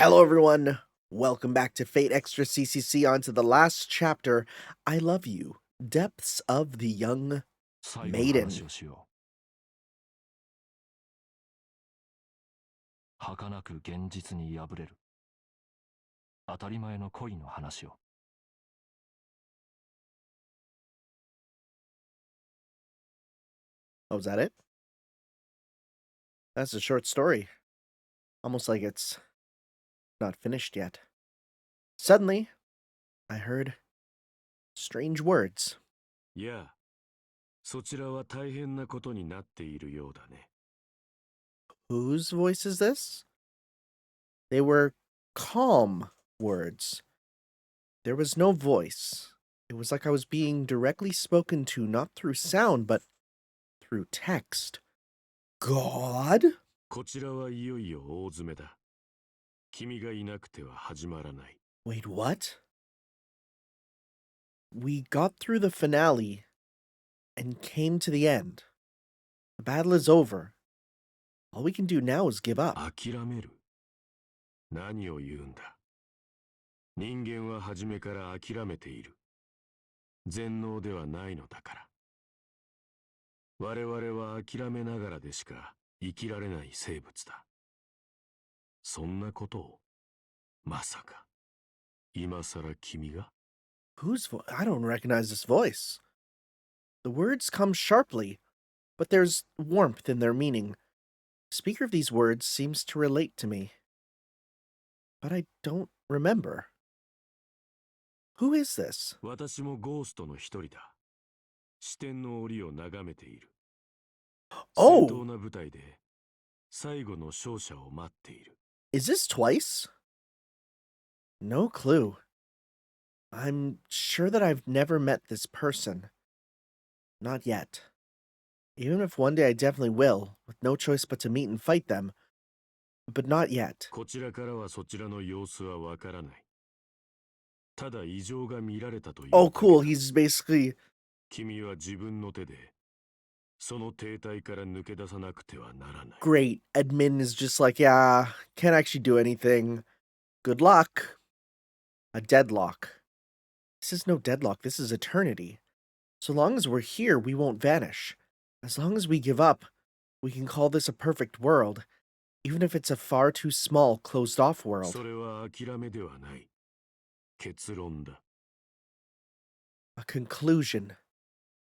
Hello, everyone. Welcome back to Fate Extra CCC. On to the last chapter. I love you. Depths of the Young 最後の Maiden. 話をしよう。儚く現実に破れる。当たり前の恋の話を。Oh, is that it? That's a short story. Almost like it's not finished yet. Suddenly, I heard strange words. いや、そちらは大変なことになっているようだね。Whose voice is this? They were calm words. There was no voice. It was like I was being directly spoken to, not through sound, but through text. God? こちらはいよいよ大詰めだ。君がいなくては始まらない。Wait, what? We got through the finale and came to the end. The battle is over. All we can do now is give up. 諦める？何を言うんだ。人間は初めから諦めている。全能ではないのだから。我々は諦めながらでしか生きられない生物だ。そんなことを、まさか、今さら君が？ Whose voice? I don't recognize this voice. The words come sharply, but there's warmth in their meaning. The speaker of these words seems to relate to me. But I don't remember. Who is this? 私もゴーストの一人だ。視点の檻を眺めている。正当 Oh! な舞台で最後の勝者を待っている。Is this twice? No clue. I'm sure that I've never met this person. Not yet. Even if one day I definitely will, with no choice but to meet and fight them. But not yet. こちらからはそちらの様子はわからない。ただ異常が見られたという。Oh, cool. He's basically... 君は自分の手でその停滞から抜け出さなくてはならない。 Great. Admin is just like, yeah, can't actually do anything. Good luck. A deadlock. This is no deadlock. This is eternity. So long as we're here, we won't vanish. As long as we give up, we can call this a perfect world, even if it's a far too small, closed-off world. それは諦めではない。結論だ。 A conclusion.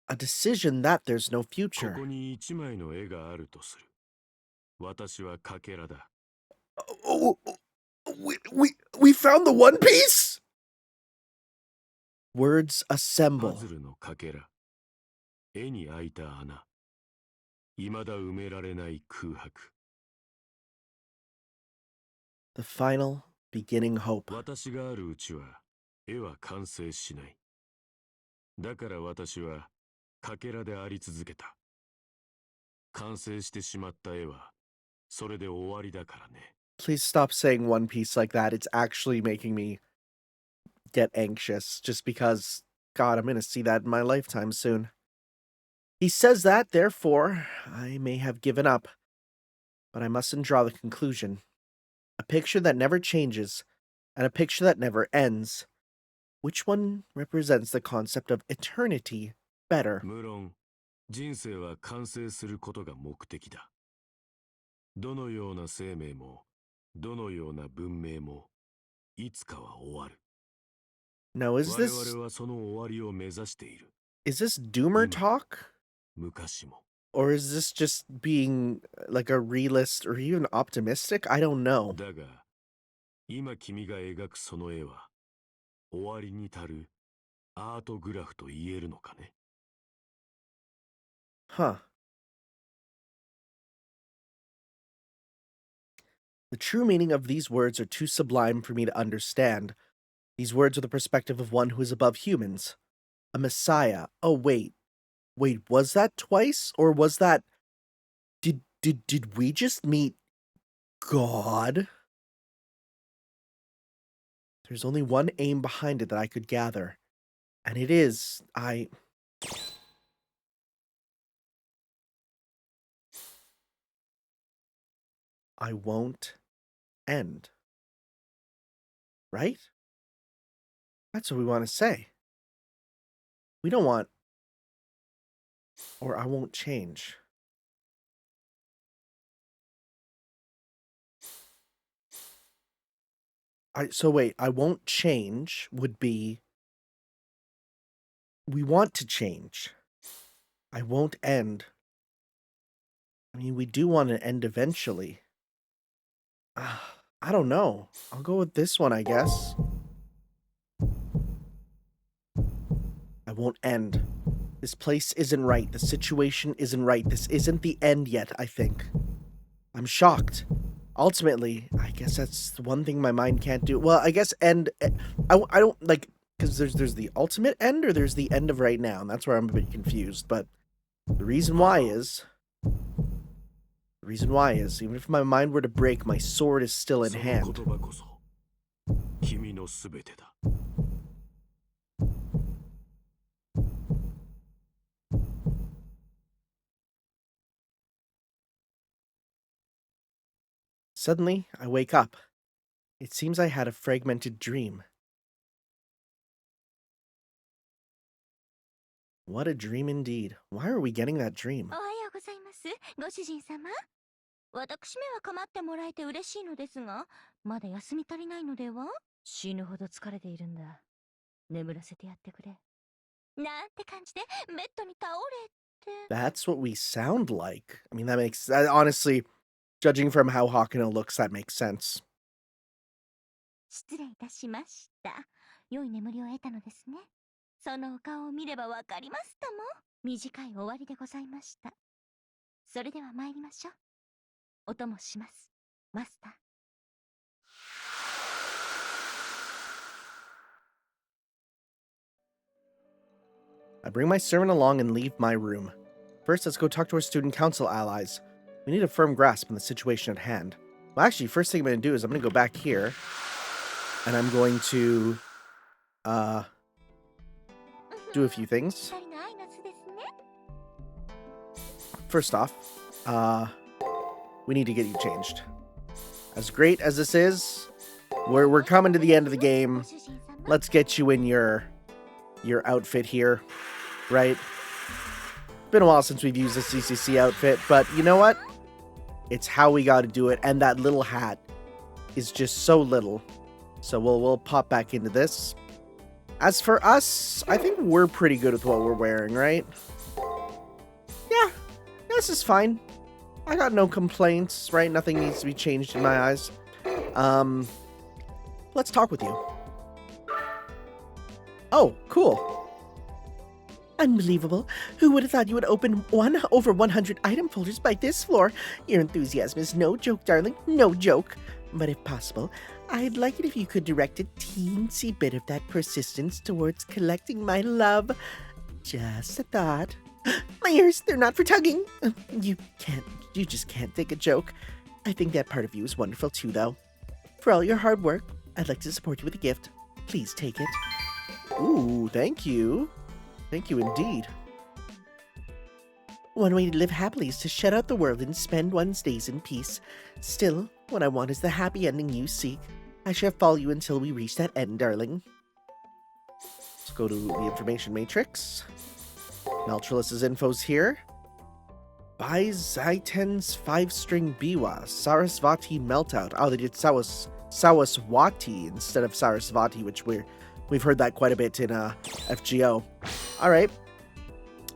A decision that there's no こ future. こに一枚の絵があるとする。私はかけらだ。 Oh, we found the One Piece? Words パ assemble. ズルのかけら。絵に開いた穴。未だ埋められない空白。 The final beginning hope. 私があるうちは絵は完成しない。だから私はかけらであり続けた。完成してしまった絵はそれで終わりだからね。 Please stop saying One Piece like that. It's actually making me get anxious just because, God, I'm going to see that in my lifetime soon. He says that, therefore, I may have given up. But I mustn't draw the conclusion. A picture that never changes, and a picture that never ends. Which one represents the concept of eternity better? 無論、人生は完成することが目的だ。どのような生命も、どのような文明も、いつかは終わる。 Now, 我々はその終わりを目指している。 is this Doomer talk? 昔も。 Or is this just being like a realist or even optimistic? I don't know. だが、今君が描くその絵は、終わりに足るアートグラフと言えるのかね。 Huh. The true meaning of these words are too sublime for me to understand. These words are the perspective of one who is above humans. A messiah. Oh, wait. Wait, was that twice? Or was that... Did we just meet God? There's only one aim behind it that I could gather. And it is, I won't end. right? That's what we want to say. We don't want, or I won't change. So wait, I won't change would be, we want to change. I won't end. I mean, we do want to end eventually. I don't know. I'll go with this one, I guess. I won't end. This place isn't right. The situation isn't right. This isn't the end yet, I think. I'm shocked. Ultimately, I guess that's the one thing my mind can't do. Well, I guess end... I don't, like... Because there's the ultimate end, or there's the end of right now, and that's where I'm a bit confused. But the reason why is... even if my mind were to break, my sword is still in hand. Suddenly, I wake up. It seems I had a fragmented dream. What a dream indeed. Why are we getting that dream? おはようございます。ご主人様。私めは構ってもらえて嬉しいのですが、まだ休み足りないのでは？死ぬほど疲れているんだ。眠らせてやってくれ。なんて感じでベッドに倒れて。 That's what we sound like. I mean, honestly, judging from how Hakuna looks, that makes sense. 失礼いたしました。良い眠りを得たのですね。そのお顔を見ればわかりますとも。短い終わりでございました。それでは参りましょう。お供します、マスター。I bring my servant along and leave my room. First, let's go talk to our student council allies. We need a firm grasp on the situation at hand. Well, actually, first thing I'm going to do is I'm going to go back here, and I'm going to, do a few things. First off, we need to get you changed. As great as this is, we're coming to the end of the game. Let's get you in your outfit here, right? Been a while since we've used the CCC outfit, but you know what? It's how we got to do it, and that little hat is just so little. So we'll pop back into this. As for us, I think we're pretty good with what we're wearing, right? Yeah, this is fine. I got no complaints, right? Nothing needs to be changed in my eyes. Let's talk with you. Oh, cool. Unbelievable. Who would have thought you would open over 100 item folders by this floor? Your enthusiasm is no joke, darling. No joke. But if possible, I'd like it if you could direct a teensy bit of that persistence towards collecting my love. Just a thought. My ears, they're not for tugging. You just can't take a joke. I think that part of you is wonderful too, though. For all your hard work, I'd like to support you with a gift. Please take it. Ooh, thank you. Thank you indeed. One way to live happily is to shut out the world and spend one's days in peace. Still, what I want is the happy ending you seek. I shall follow you until we reach that end, darling. Let's go to the information matrix. Meltrilus's info's here. Buy Zaiten's 5-string Biwa, Sarasvati Meltout. Oh, they did Sawaswati instead of Sarasvati, which we've heard that quite a bit in FGO. Alright.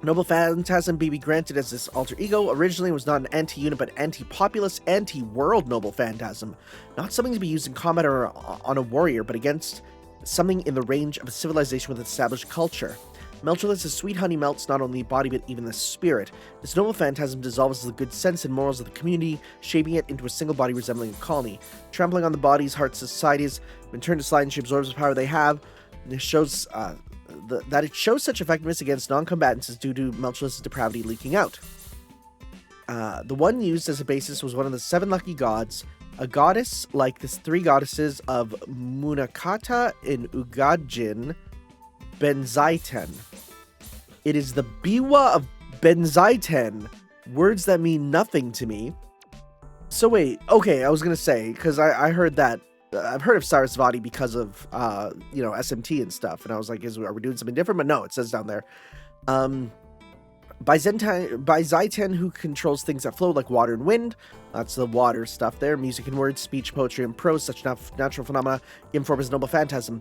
Noble Phantasm be granted as this alter ego. Originally was not an anti-unit, but anti-populous, anti-world Noble Phantasm. Not something to be used in combat or on a warrior, but against something in the range of a civilization with established culture. Meltulus' sweet honey melts not only the body, but even the spirit. This noble phantasm dissolves the good sense and morals of the community, shaping it into a single body resembling a colony. Trampling on the bodies, hearts, societies, when turned to slide and she absorbs the power they have. This shows that it shows such effectiveness against non-combatants is due to Meltulus' depravity leaking out. The one used as a basis was one of the 7 lucky gods, a goddess like the 3 goddesses of Munakata in Ugajin, Benzaiten. It is the Biwa of Benzaiten, words that mean nothing to me. So wait, okay, I was gonna say, because I heard that I've heard of Sarasvati because of, SMT and stuff. And I was like, are we doing something different? But no, it says down there. By Zaiten, who controls things that flow like water and wind. That's the water stuff there. Music and words, speech, poetry, and prose, such natural phenomena, given form as noble phantasm.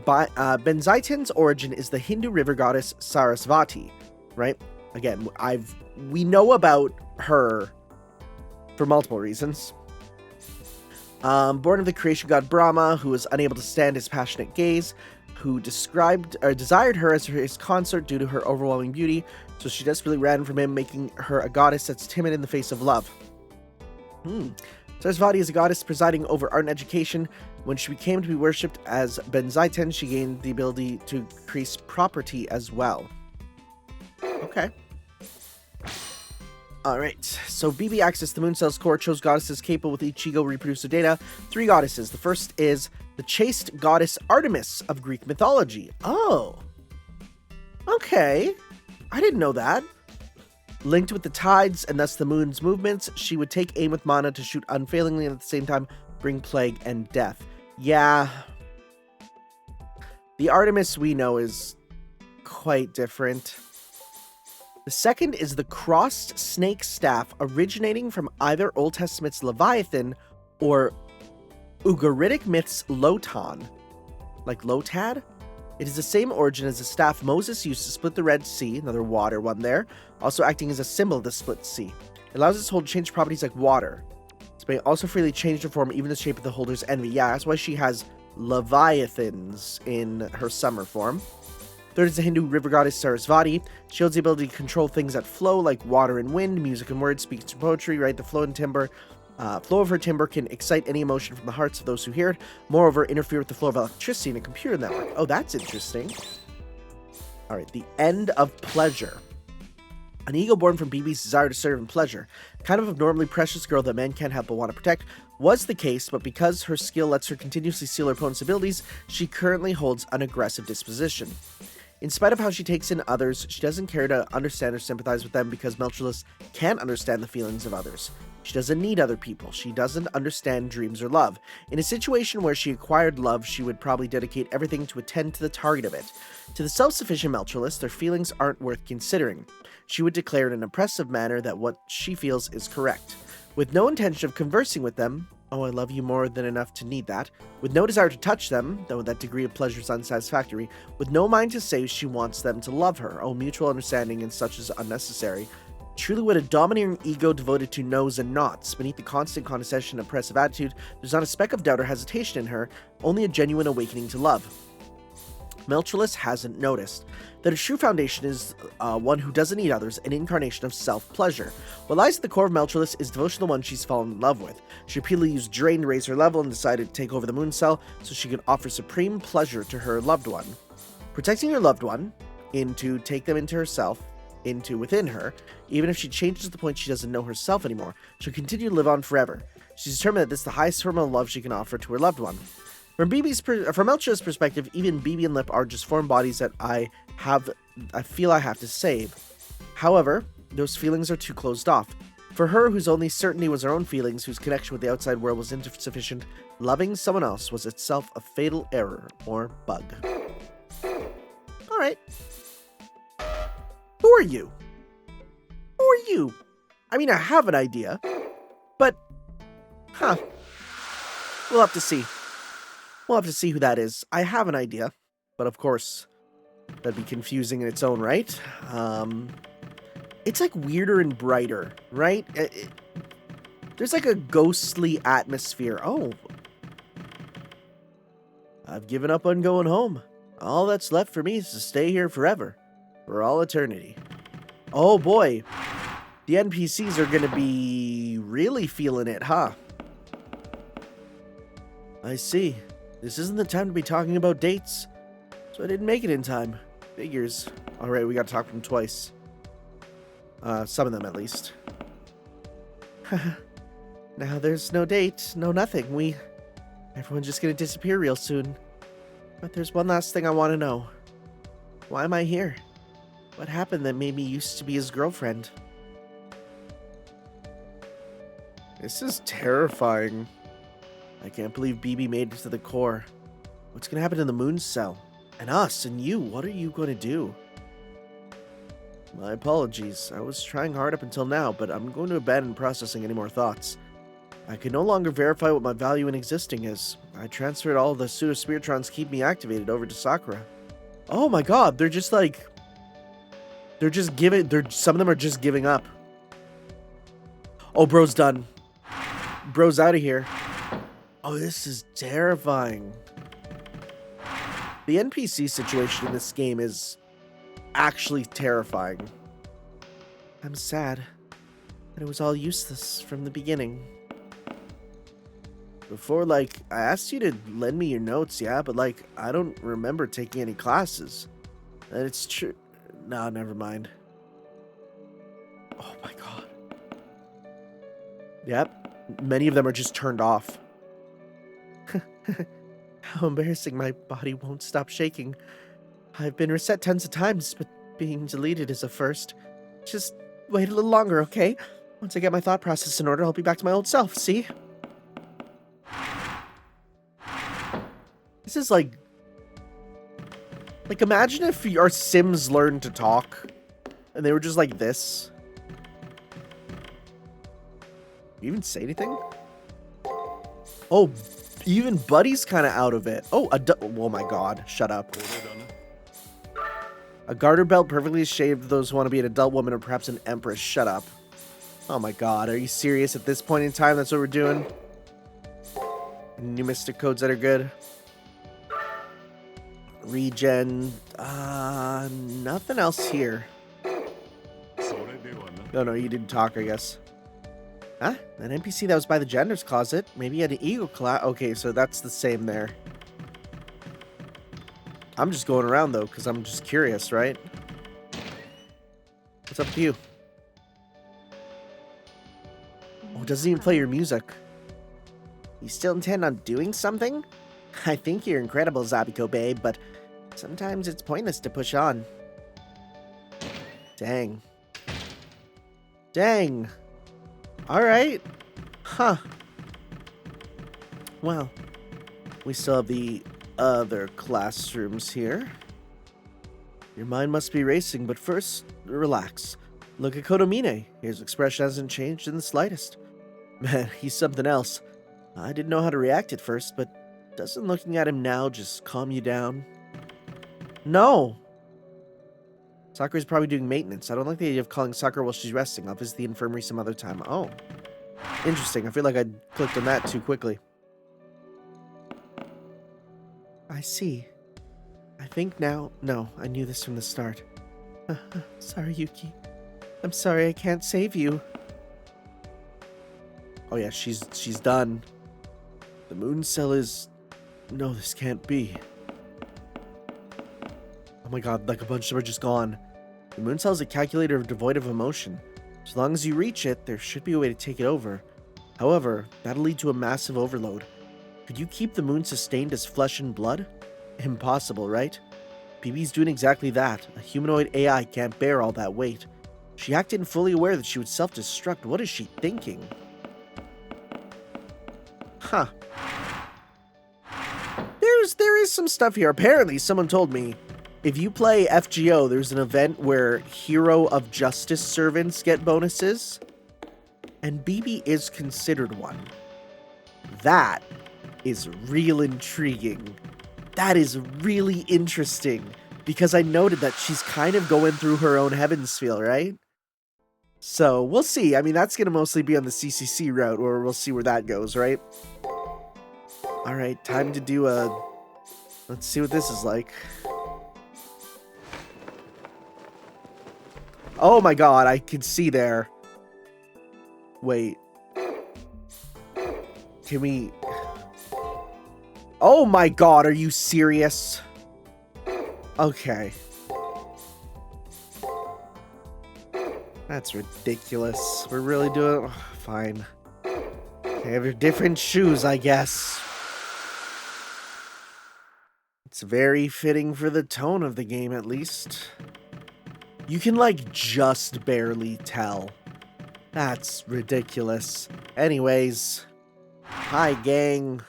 Benzaiten's origin is the Hindu river goddess Sarasvati, right? Again, we know about her for multiple reasons. Born of the creation god Brahma, who was unable to stand his passionate gaze, who desired her as his consort due to her overwhelming beauty, so she desperately ran from him, making her a goddess that's timid in the face of love. Sarasvati is a goddess presiding over art and education. When she came to be worshipped as Benzaiten, she gained the ability to increase property as well. Okay. Alright, so BB accessed the moon cell's core, chose goddesses capable with each ego reproducer data. 3 goddesses. The first is the chaste goddess Artemis of Greek mythology. Oh. Okay. I didn't know that. Linked with the tides and thus the moon's movements, she would take aim with mana to shoot unfailingly and at the same time bring plague and death. Yeah. The Artemis we know is quite different. The second is the crossed snake staff originating from either Old Testament's Leviathan or Ugaritic myth's Lotan. Like Lotad? It is the same origin as the staff Moses used to split the Red Sea, another water one there, also acting as a symbol of the split sea. It allows its holder to change properties like water. It may also freely change the form, even the shape of the holder's envy. Yeah, that's why she has Leviathans in her summer form. Third is the Hindu river goddess Sarasvati. She holds the ability to control things that flow, like water and wind, music and words, speech and poetry, right? The flow of her timbre can excite any emotion from the hearts of those who hear it. Moreover, interfere with the flow of electricity in a computer network. Oh, that's interesting. All right, the end of pleasure. An ego born from BB's desire to serve and pleasure, kind of abnormally precious girl that men can't help but want to protect, was the case, but because her skill lets her continuously steal her opponent's abilities, she currently holds an aggressive disposition. In spite of how she takes in others, she doesn't care to understand or sympathize with them because Melchulus can't understand the feelings of others. She doesn't need other people. She doesn't understand dreams or love. In a situation where she acquired love, she would probably dedicate everything to attend to the target of it. To the self-sufficient Melchulus, their feelings aren't worth considering. She would declare in an impressive manner that what she feels is correct. With no intention of conversing with them, oh, I love you more than enough to need that. With no desire to touch them, though that degree of pleasure is unsatisfactory. With no mind to say she wants them to love her. Oh, mutual understanding and such is unnecessary. Truly what a domineering ego devoted to no's and nots. Beneath the constant condescension and oppressive attitude, there's not a speck of doubt or hesitation in her, only a genuine awakening to love. Melchulus hasn't noticed that a true foundation is one who doesn't need others, an incarnation of self-pleasure. What lies at the core of Melchulus is devotion to the one she's fallen in love with. She repeatedly used Drain to raise her level and decided to take over the moon cell so she could offer supreme pleasure to her loved one. Protecting her loved one, to take them into herself, within her, even if she changes to the point she doesn't know herself anymore, she'll continue to live on forever. She's determined that this is the highest form of love she can offer to her loved one. From Melchulus' perspective, even BB and Lip are just foreign bodies that I feel I have to save. However, those feelings are too closed off. For her, whose only certainty was her own feelings, whose connection with the outside world was insufficient, loving someone else was itself a fatal error or bug. Alright. Who are you? Who are you? I mean, I have an idea, but, we'll have to see. We'll have to see who that is. I have an idea, but of course, that'd be confusing in its own right. It's like weirder and brighter, right? There's like a ghostly atmosphere. Oh. I've given up on going home. All that's left for me is to stay here forever. For all eternity. Oh boy. The NPCs are gonna be really feeling it, huh? I see. This isn't the time to be talking about dates. So I didn't make it in time. Figures. Alright, we gotta talk to them twice. Some of them at least. Now there's no date, no nothing. Everyone's just gonna disappear real soon. But there's one last thing I want to know. Why am I here? What happened that made me used to be his girlfriend? This is terrifying. I can't believe BB made it to the core. What's gonna happen to the moon cell? And us, and you, what are you gonna do? My apologies. I was trying hard up until now, but I'm going to abandon processing any more thoughts. I can no longer verify what my value in existing is. I transferred all the pseudo-spiritrons keep me activated over to Sakura. Oh my god, they're just like... some of them are just giving up. Oh, bro's done. Bro's out of here. Oh, this is terrifying. The NPC situation in this game is actually terrifying. I'm sad that it was all useless from the beginning. Before, like, I asked you to lend me your notes, yeah, but, like, I don't remember taking any classes. And it's true. No, never mind. Oh my god. Yep. Many of them are just turned off. How embarrassing, my body won't stop shaking. I've been reset tons of times, but being deleted is a first. Just wait a little longer, okay? Once I get my thought process in order, I'll be back to my old self, see? This is like imagine if our Sims learned to talk and they were just like this. You even say anything? Oh, even Buddy's kind of out of it. Oh, oh my god, shut up. A garter belt perfectly shaved those who want to be an adult woman or perhaps an empress. Shut up. Oh my god, are you serious at this point in time? That's what we're doing? New mystic codes that are good. Regen. Nothing else here. No, you didn't talk, I guess. Huh? An NPC that was by the janitor's closet. Maybe he had an ego class. Okay, so that's the same there. I'm just going around, though, because I'm just curious, right? What's up to you? Oh, it doesn't even play your music. You still intend on doing something? I think you're incredible, Zabiko babe, but sometimes it's pointless to push on. Dang. Dang. Alright. Huh. Well, we still have the other classrooms here. Your mind must be racing, but first, relax. Look at Kodomine. His expression hasn't changed in the slightest. Man, he's something else. I didn't know how to react at first, but doesn't looking at him now just calm you down? No! Sakura's probably doing maintenance. I don't like the idea of calling Sakura while she's resting. I'll visit the infirmary some other time. Oh. Interesting. I feel like I clicked on that too quickly. I see. I think now... No, I knew this from the start. Sorry, Yuki. I'm sorry I can't save you. Oh yeah, she's done. The moon cell is... No, this can't be. Oh my god, like a bunch of them are just gone. The moon cell is a calculator devoid of emotion. As long as you reach it, there should be a way to take it over. However, that'll lead to a massive overload. Could you keep the moon sustained as flesh and blood? Impossible, right? BB's doing exactly that. A humanoid AI can't bear all that weight. She acted fully aware that she would self-destruct. What is she thinking? Huh. There is some stuff here. Apparently, someone told me, if you play FGO, there's an event where Hero of Justice servants get bonuses. And BB is considered one. That is real intriguing. That is really interesting. Because I noted that she's kind of going through her own heaven's feel, right? So, we'll see. I mean, that's going to mostly be on the CCC route, or we'll see where that goes, right? Alright, time to do a... Let's see what this is like. Oh my god, I can see there. Wait. Can we... Oh my god, are you serious? Okay. That's ridiculous. We're really doing... Oh, fine. They have different shoes, I guess. It's very fitting for the tone of the game, at least. You can, like, just barely tell. That's ridiculous. Anyways. Hi, gang.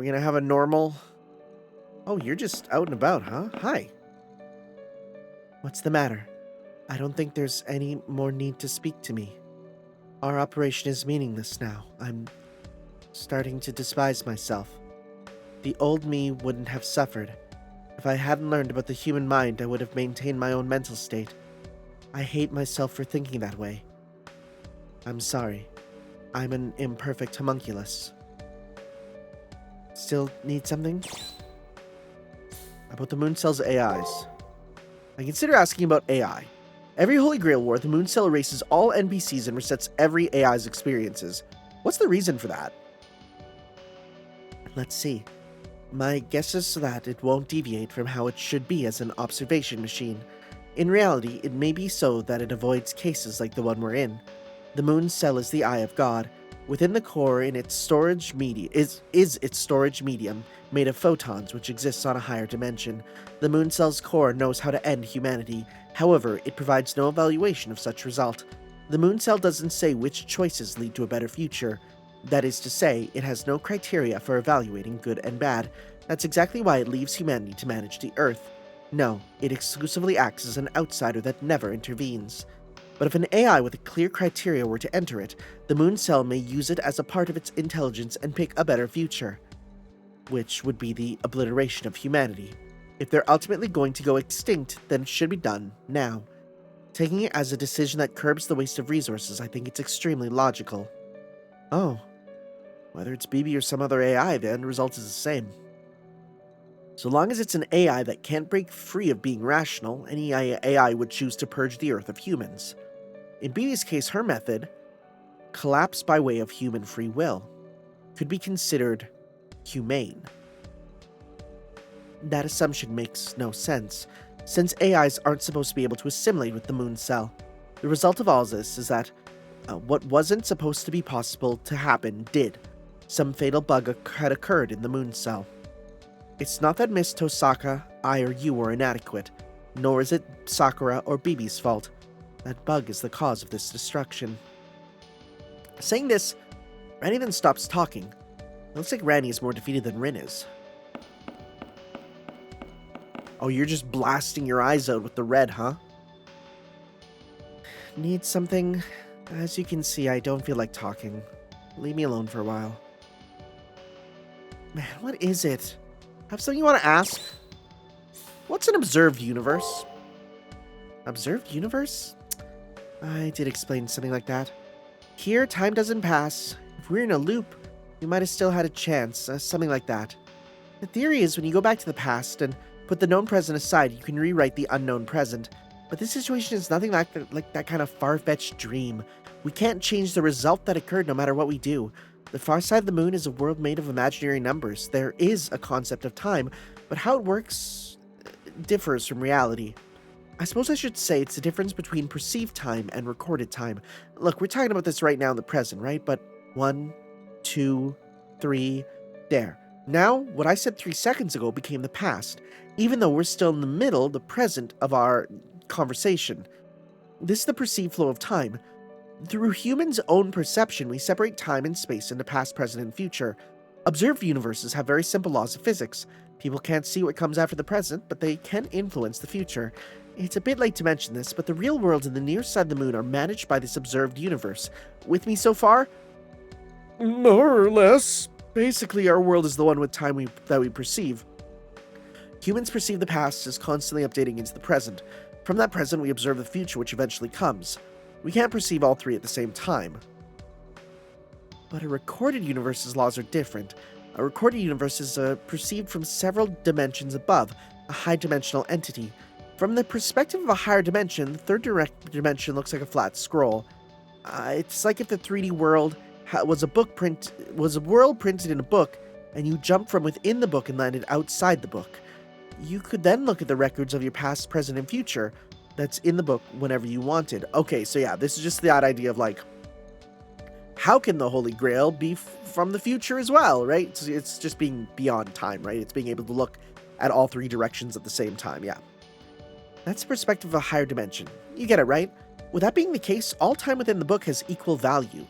we gonna have a normal... Oh, you're just out and about, huh? Hi. What's the matter? I don't think there's any more need to speak to me. Our operation is meaningless now. I'm starting to despise myself. The old me wouldn't have suffered. If I hadn't learned about the human mind, I would have maintained my own mental state. I hate myself for thinking that way. I'm sorry. I'm an imperfect homunculus. Still need something? About the Moon Cell's AIs. I consider asking about AI. Every Holy Grail War, the Moon Cell erases all NPCs and resets every AI's experiences. What's the reason for that? Let's see. My guess is that it won't deviate from how it should be as an observation machine. In reality, it may be so that it avoids cases like the one we're in. The Moon Cell is the Eye of God. Within the core, in its storage is its storage medium, made of photons, which exists on a higher dimension. The Moon Cell's core knows how to end humanity. However, it provides no evaluation of such result. The Moon Cell doesn't say which choices lead to a better future. That is to say, it has no criteria for evaluating good and bad. That's exactly why it leaves humanity to manage the Earth. No, it exclusively acts as an outsider that never intervenes. But if an AI with a clear criteria were to enter it, the Moon Cell may use it as a part of its intelligence and pick a better future, which would be the obliteration of humanity. If they're ultimately going to go extinct, then it should be done now. Taking it as a decision that curbs the waste of resources, I think it's extremely logical. Oh. Whether it's BB or some other AI, the end result is the same. So long as it's an AI that can't break free of being rational, any AI would choose to purge the Earth of humans. In BB's case, her method, collapse by way of human free will, could be considered humane. That assumption makes no sense, since AIs aren't supposed to be able to assimilate with the Moon Cell. The result of all this is that what wasn't supposed to be possible to happen did. Some fatal bug had occurred in the Moon Cell. It's not that Miss Tosaka, I, or you were inadequate, nor is it Sakura or BB's fault. That bug is the cause of this destruction. Saying this, Randy then stops talking. It looks like Randy is more defeated than Rin is. Oh, you're just blasting your eyes out with the red, huh? Need something? As you can see, I don't feel like talking. Leave me alone for a while. Man, what is it? Have something you want to ask? What's an observed universe? Observed universe? I did explain something like that. Here, time doesn't pass. If we're in a loop, we might have still had a chance, something like that. The theory is when you go back to the past and put the known present aside, you can rewrite the unknown present. But this situation is nothing like that kind of far-fetched dream. We can't change the result that occurred no matter what we do. The far side of the moon is a world made of imaginary numbers. There is a concept of time, but how it works differs from reality. I suppose I should say it's the difference between perceived time and recorded time. Look, we're talking about this right now in the present, right? But 1, 2, 3, there. Now, what I said 3 seconds ago became the past, even though we're still in the middle, the present of our conversation. This is the perceived flow of time. Through humans' own perception, we separate time and space into past, present, and future. Observed universes have very simple laws of physics. People can't see what comes after the present, but they can influence the future. It's a bit late to mention this, but the real world and the near side of the moon are managed by this observed universe. With me so far? More or less. Basically, our world is the one with time that we perceive. Humans perceive the past as constantly updating into the present. From that present, we observe the future, which eventually comes. We can't perceive all three at the same time. But a recorded universe's laws are different. A recorded universe is perceived from several dimensions above, a high-dimensional entity. From the perspective of a higher dimension, the third dimension looks like a flat scroll. It's like if the 3D world was a world printed in a book, and you jumped from within the book and landed outside the book. You could then look at the records of your past, present, and future that's in the book whenever you wanted. Okay, so yeah, this is just that idea of like, how can the Holy Grail be from the future as well, right? It's just being beyond time, right? It's being able to look at all three directions at the same time, yeah. That's the perspective of a higher dimension. You get it, right? With that being the case, all time within the book has equal value.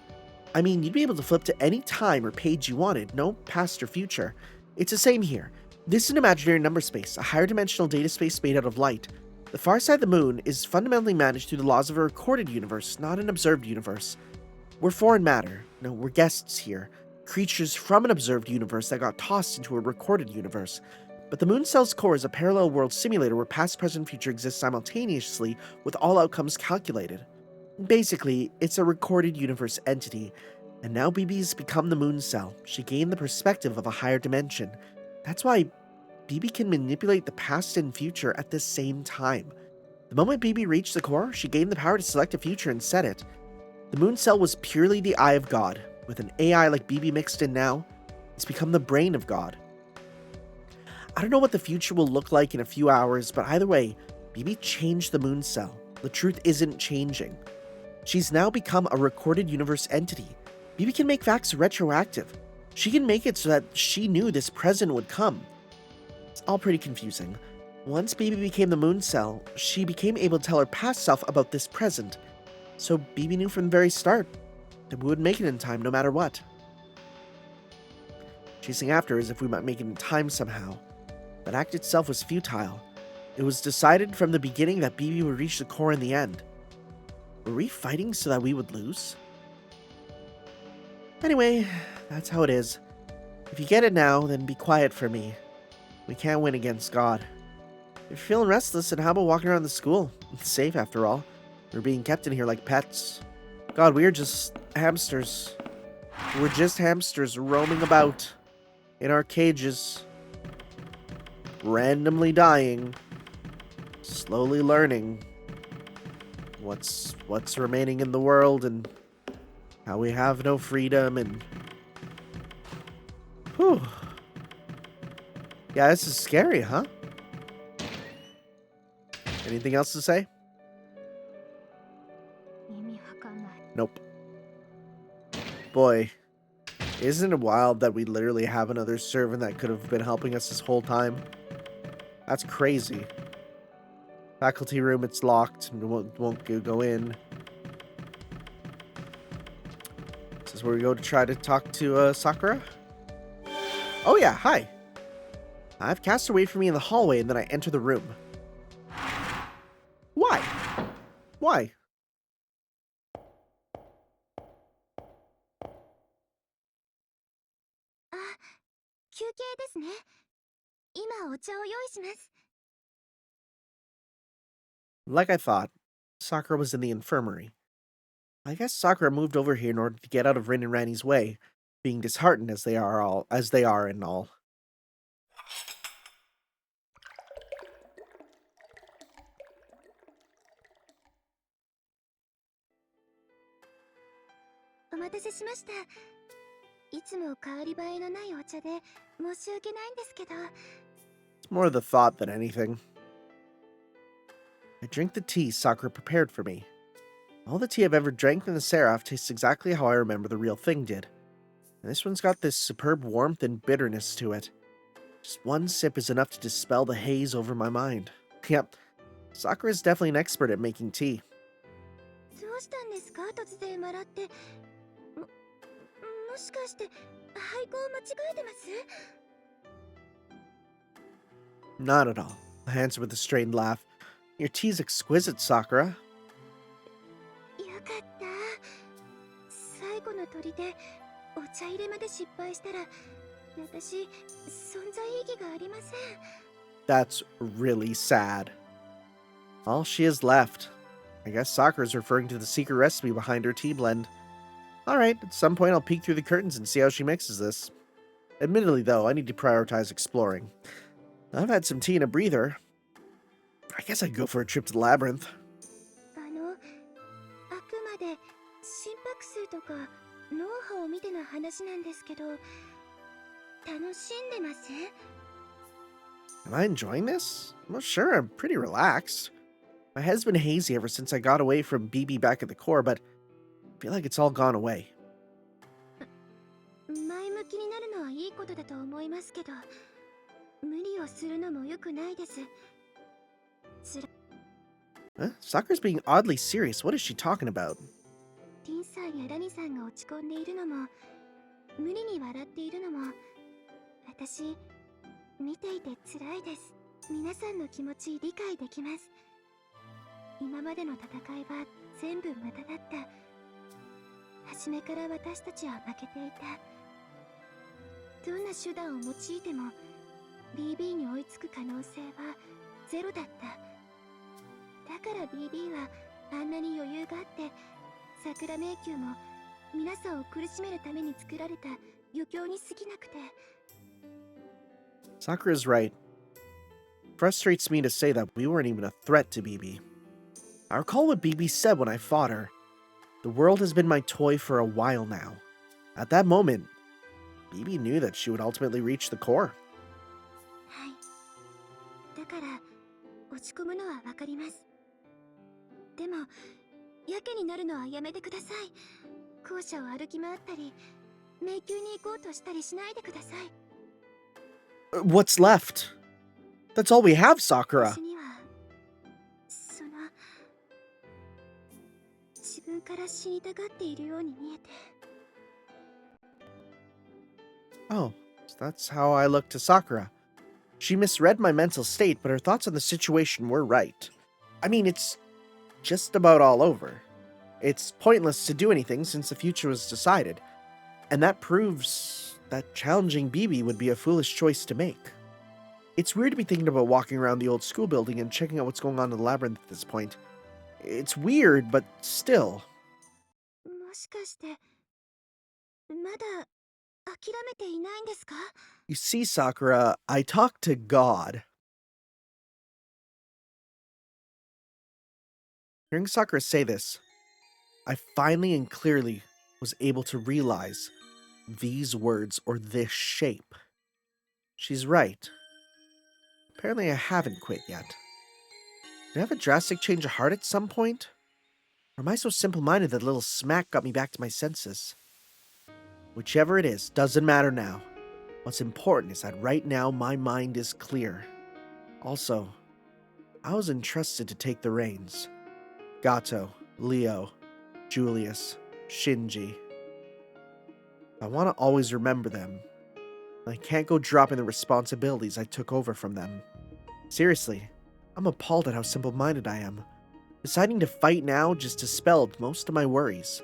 I mean, you'd be able to flip to any time or page you wanted, no past or future. It's the same here. This is an imaginary number space, a higher dimensional data space made out of light. The far side of the moon is fundamentally managed through the laws of a recorded universe, not an observed universe. We're foreign matter. No, we're guests here. Creatures from an observed universe that got tossed into a recorded universe. But the moon cell's core is a parallel world simulator where past, present, and future exist simultaneously with all outcomes calculated. Basically, it's a recorded universe entity. And now BB's become the moon cell. She gained the perspective of a higher dimension. That's why BB can manipulate the past and future at the same time. The moment BB reached the core, she gained the power to select a future and set it. The moon cell was purely the eye of God. With an AI like BB mixed in now, it's become the brain of God. I don't know what the future will look like in a few hours, but either way, BB changed the moon cell. The truth isn't changing. She's now become a recorded universe entity. BB can make facts retroactive. She can make it so that she knew this present would come. It's all pretty confusing. Once BB became the moon cell, she became able to tell her past self about this present. So BB knew from the very start that we would make it in time no matter what. Chasing after as if we might make it in time somehow. That act itself was futile. It was decided from the beginning that BB would reach the core in the end. Were we fighting so that we would lose? Anyway, that's how it is. If you get it now, then be quiet for me. We can't win against God. If you're feeling restless, then how about walking around the school? It's safe after all. We're being kept in here like pets. God, we're just hamsters. We're just hamsters roaming about in our cages. Randomly dying. Slowly learning what's remaining in the world and how we have no freedom and... Whew. Yeah, this is scary, huh? Anything else to say? Nope. Boy, isn't it wild that we literally have another servant that could have been helping us this whole time? That's crazy. Faculty room, it's locked and won't go in. This is where we go to try to talk to Sakura. Oh yeah, hi. I've cast her away from me in the hallway and then I enter the room. Why? Why? Like I thought, Sakura was in the infirmary. I guess Sakura moved over here in order to get out of Rin and Ranny's way, being disheartened as they are and all. It's more the thought than anything. I drink the tea Sakura prepared for me. All the tea I've ever drank from the Seraph tastes exactly how I remember the real thing did. And this one's got this superb warmth and bitterness to it. Just one sip is enough to dispel the haze over my mind. Yep, Sakura's definitely an expert at making tea. Not at all, I answered with a strained laugh. Your tea's exquisite, Sakura. That's really sad. All she has left. I guess Sakura's referring to the secret recipe behind her tea blend. Alright, at some point I'll peek through the curtains and see how she mixes this. Admittedly though, I need to prioritize exploring. I've had some tea and a breather. I guess I'd go for a trip to the labyrinth. Am I enjoying this? Well, sure, I'm pretty relaxed. My head's been hazy ever since I got away from BB back at the core, but I feel like it's all gone away. Huh? Sakura's being oddly serious. What is she talking about? 私、見ていて辛いです。皆さんの気持ち理解できます。今までの戦いは全部無駄だった。初めから私たちは負けていた。どんな手段を用いても BB に追いつく可能性はゼロだった。だから BB はあんなに余裕があって、桜迷宮も皆さんを苦しめるために作られた余興に過ぎなくて。Sakura's right. Frustrates me to say that we weren't even a threat to BB. I recall what BB said when I fought her. The world has been my toy for a while now. At that moment, BB knew that she would ultimately reach the core. はい。だから落ち込むのはわかります。でもやけになるのはやめてください。校舎を歩き回ったり迷宮に行こうとしたりしないでください。What's left? That's all we have, Sakura. 私には自分から死にたがっているように見えて。Oh, so that's how I look to Sakura. She misread my mental state, but her thoughts on the situation were right. I mean, it's just about all over. It's pointless to do anything since the future was decided. And that proves that challenging BB would be a foolish choice to make. It's weird to be thinking about walking around the old school building and checking out what's going on in the labyrinth at this point. It's weird, but still. もしかしてまだ諦めていないんですか？ You see, Sakura, I talked to God. Hearing Sakura say this, I finally and clearly was able to realize these words or this shape. She's right. Apparently I haven't quit yet. Did I have a drastic change of heart at some point? Or am I so simple-minded that a little smack got me back to my senses? Whichever it is, doesn't matter now. What's important is that right now my mind is clear. Also, I was entrusted to take the reins. Gato, Leo, Julius, Shinji. I want to always remember them. I can't go dropping the responsibilities I took over from them. Seriously, I'm appalled at how simple-minded I am. Deciding to fight now just dispelled most of my worries.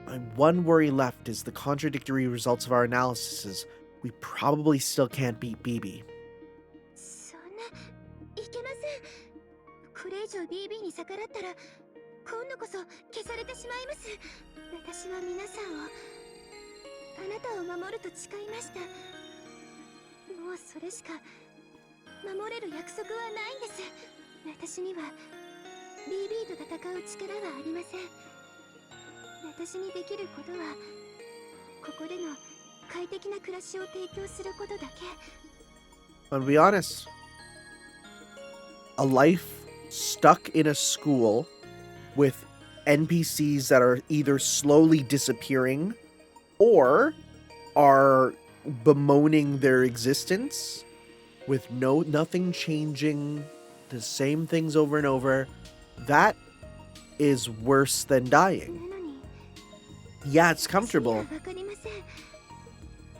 My one worry left is the contradictory results of our analyses. We probably still can't beat BB. そんないけません。これ以上 BB に逆らったら今度こそ消されてしまいます。私は皆さんをあなたを守ると誓いました。もうそれしか守れる約束はないんです。私には BB と戦う力はありません。私にできることはここでの快適な暮らしを提供することだけ。But to be honest, a life stuck in a school with NPCs that are either slowly disappearing or are bemoaning their existence with nothing changing, the same things over and over, that is worse than dying. Yeah, it's comfortable,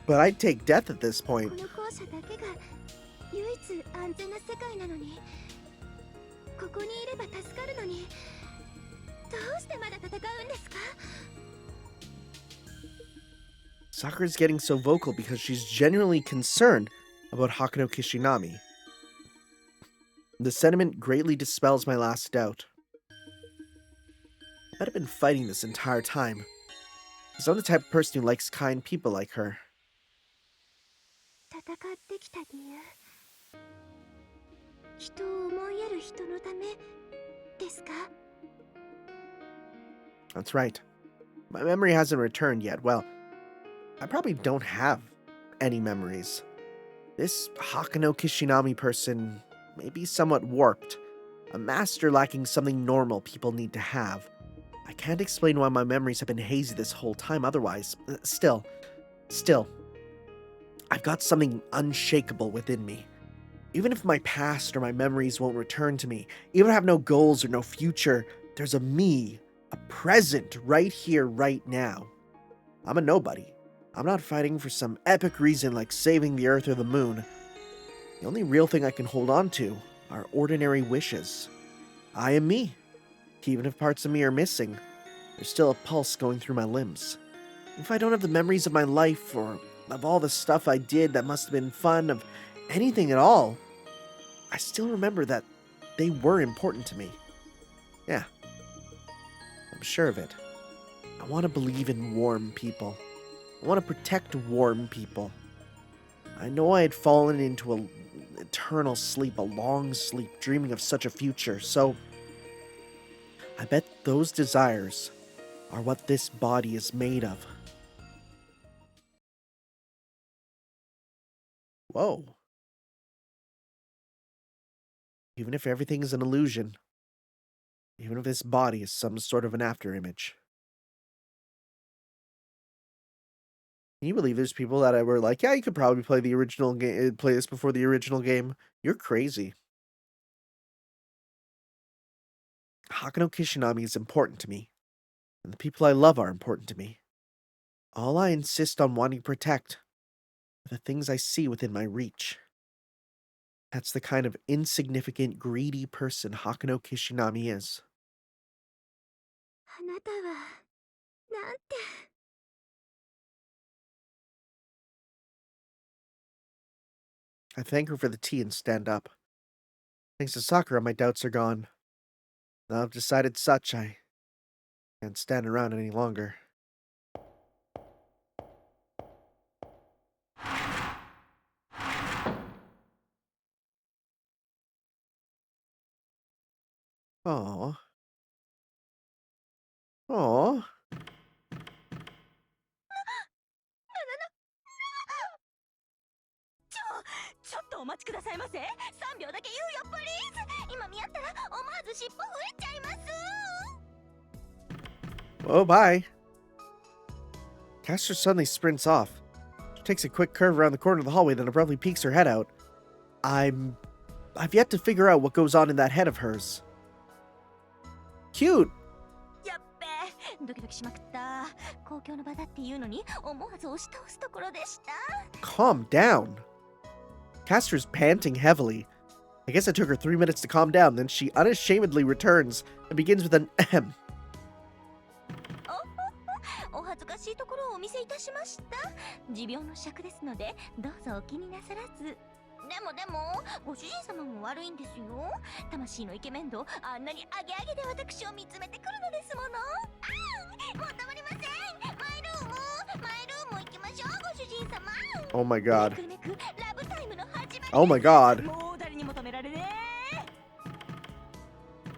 but I'd take death at this point. この校舎だけが唯一安全な世界なのに、ここにいれば助かるのに、どうしてまだ戦うんですか？ Sakura's getting so vocal because she's genuinely concerned about Hakuno Kishinami. The sentiment greatly dispels my last doubt. I might have been fighting this entire time, because I'm the type of person who likes kind people like her. 戦ってきた理由、人を思いやる人のためですか？ That's right. My memory hasn't returned yet. Well, I probably don't have any memories. This Hakuno Kishinami person may be somewhat warped, a master lacking something normal people need to have. I can't explain why my memories have been hazy this whole time otherwise. Still, I've got something unshakable within me. Even if my past or my memories won't return to me, even if I have no goals or no future, there's a me, a present right here, right now. I'm a nobody. I'm not fighting for some epic reason like saving the Earth or the Moon. The only real thing I can hold on to are ordinary wishes. I am me. Even if parts of me are missing, there's still a pulse going through my limbs. If I don't have the memories of my life or of all the stuff I did that must have been fun, of anything at all, I still remember that they were important to me. Yeah, I'm sure of it. I want to believe in warm people. I want to protect warm people. I know I had fallen into an eternal sleep, a long sleep, dreaming of such a future, so I bet those desires are what this body is made of. Whoa. Even if everything is an illusion, even if this body is some sort of an afterimage. Can you believe there's people that were like, yeah, you could probably play the original game, play this before the original game? You're crazy. Hakano Kishinami is important to me, and the people I love are important to me. All I insist on wanting to protect are the things I see within my reach. That's the kind of insignificant, greedy person Hakano Kishinami is. あなたはなんて。 I thank her for the tea and stand up. Thanks to Sakura, my doubts are gone. Now I've decided such, I can't stand around any longer. Aww. Aww. ちょっとお待ちくださいませ。3秒だけ猶予プリーズ。今見合ったら思わず尻尾振っちゃいます。 Oh, bye. Caster suddenly sprints off. She takes a quick curve around the corner of the hallway, then abruptly peeks her head out. I've yet to figure out what goes on in that head of hers. Cute! やっべえ、ドキドキしまくった。公共の場だっていうのに思わず押し倒すところでした。 Calm down. Caster's panting heavily. I guess it took her 3 minutes to calm down, then she unashamedly returns and begins with an ahem. お恥ずかしいところをお見せいたしました。持病の尺ですので、どうぞお気になさらず。でも、ご主人様も悪いんですよ。魂のイケメン度、あんなにアゲアゲで私を見つめてくるのですもの。もうたまりません。マイルーム行きましょう、ご主人様。 Oh my god. めくるめくラブタイムの始まりです。 Oh my god. もう誰にも止められねえ。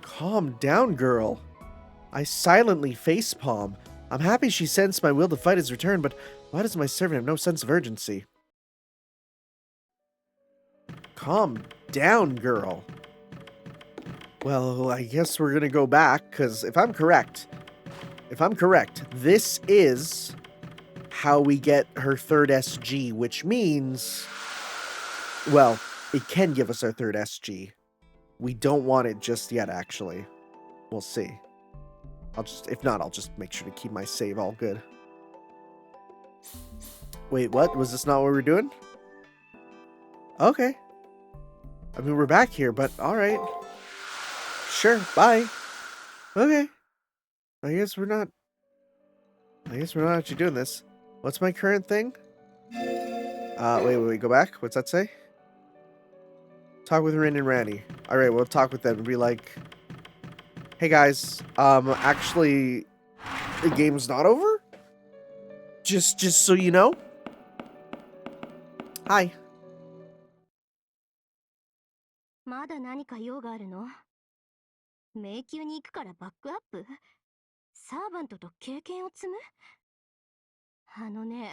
Calm down, girl. I silently facepalm. I'm happy she sensed my will to fight his return, but why does my servant have no sense of urgency? Calm down, girl. Well, I guess we're gonna go back, because if I'm correct, this is how we get her third SG, which means, well, it can give us our third SG. We don't want it just yet, actually. We'll see. If not, I'll just make sure to keep my save all good. Wait, what? Was this not what we were doing? Okay. I mean, we're back here, but alright. Sure, bye. Okay. I guess we're not actually doing this. What's my current thing? Wait, go back. What's that say? Talk with Rin and Randy. Alright, we'll talk with them and be like, hey guys, actually, the game's not over? Just so you know. Hi. まだ何か用があるの？迷宮に行くからバックアップ？サーバントと経験を積む？あのね、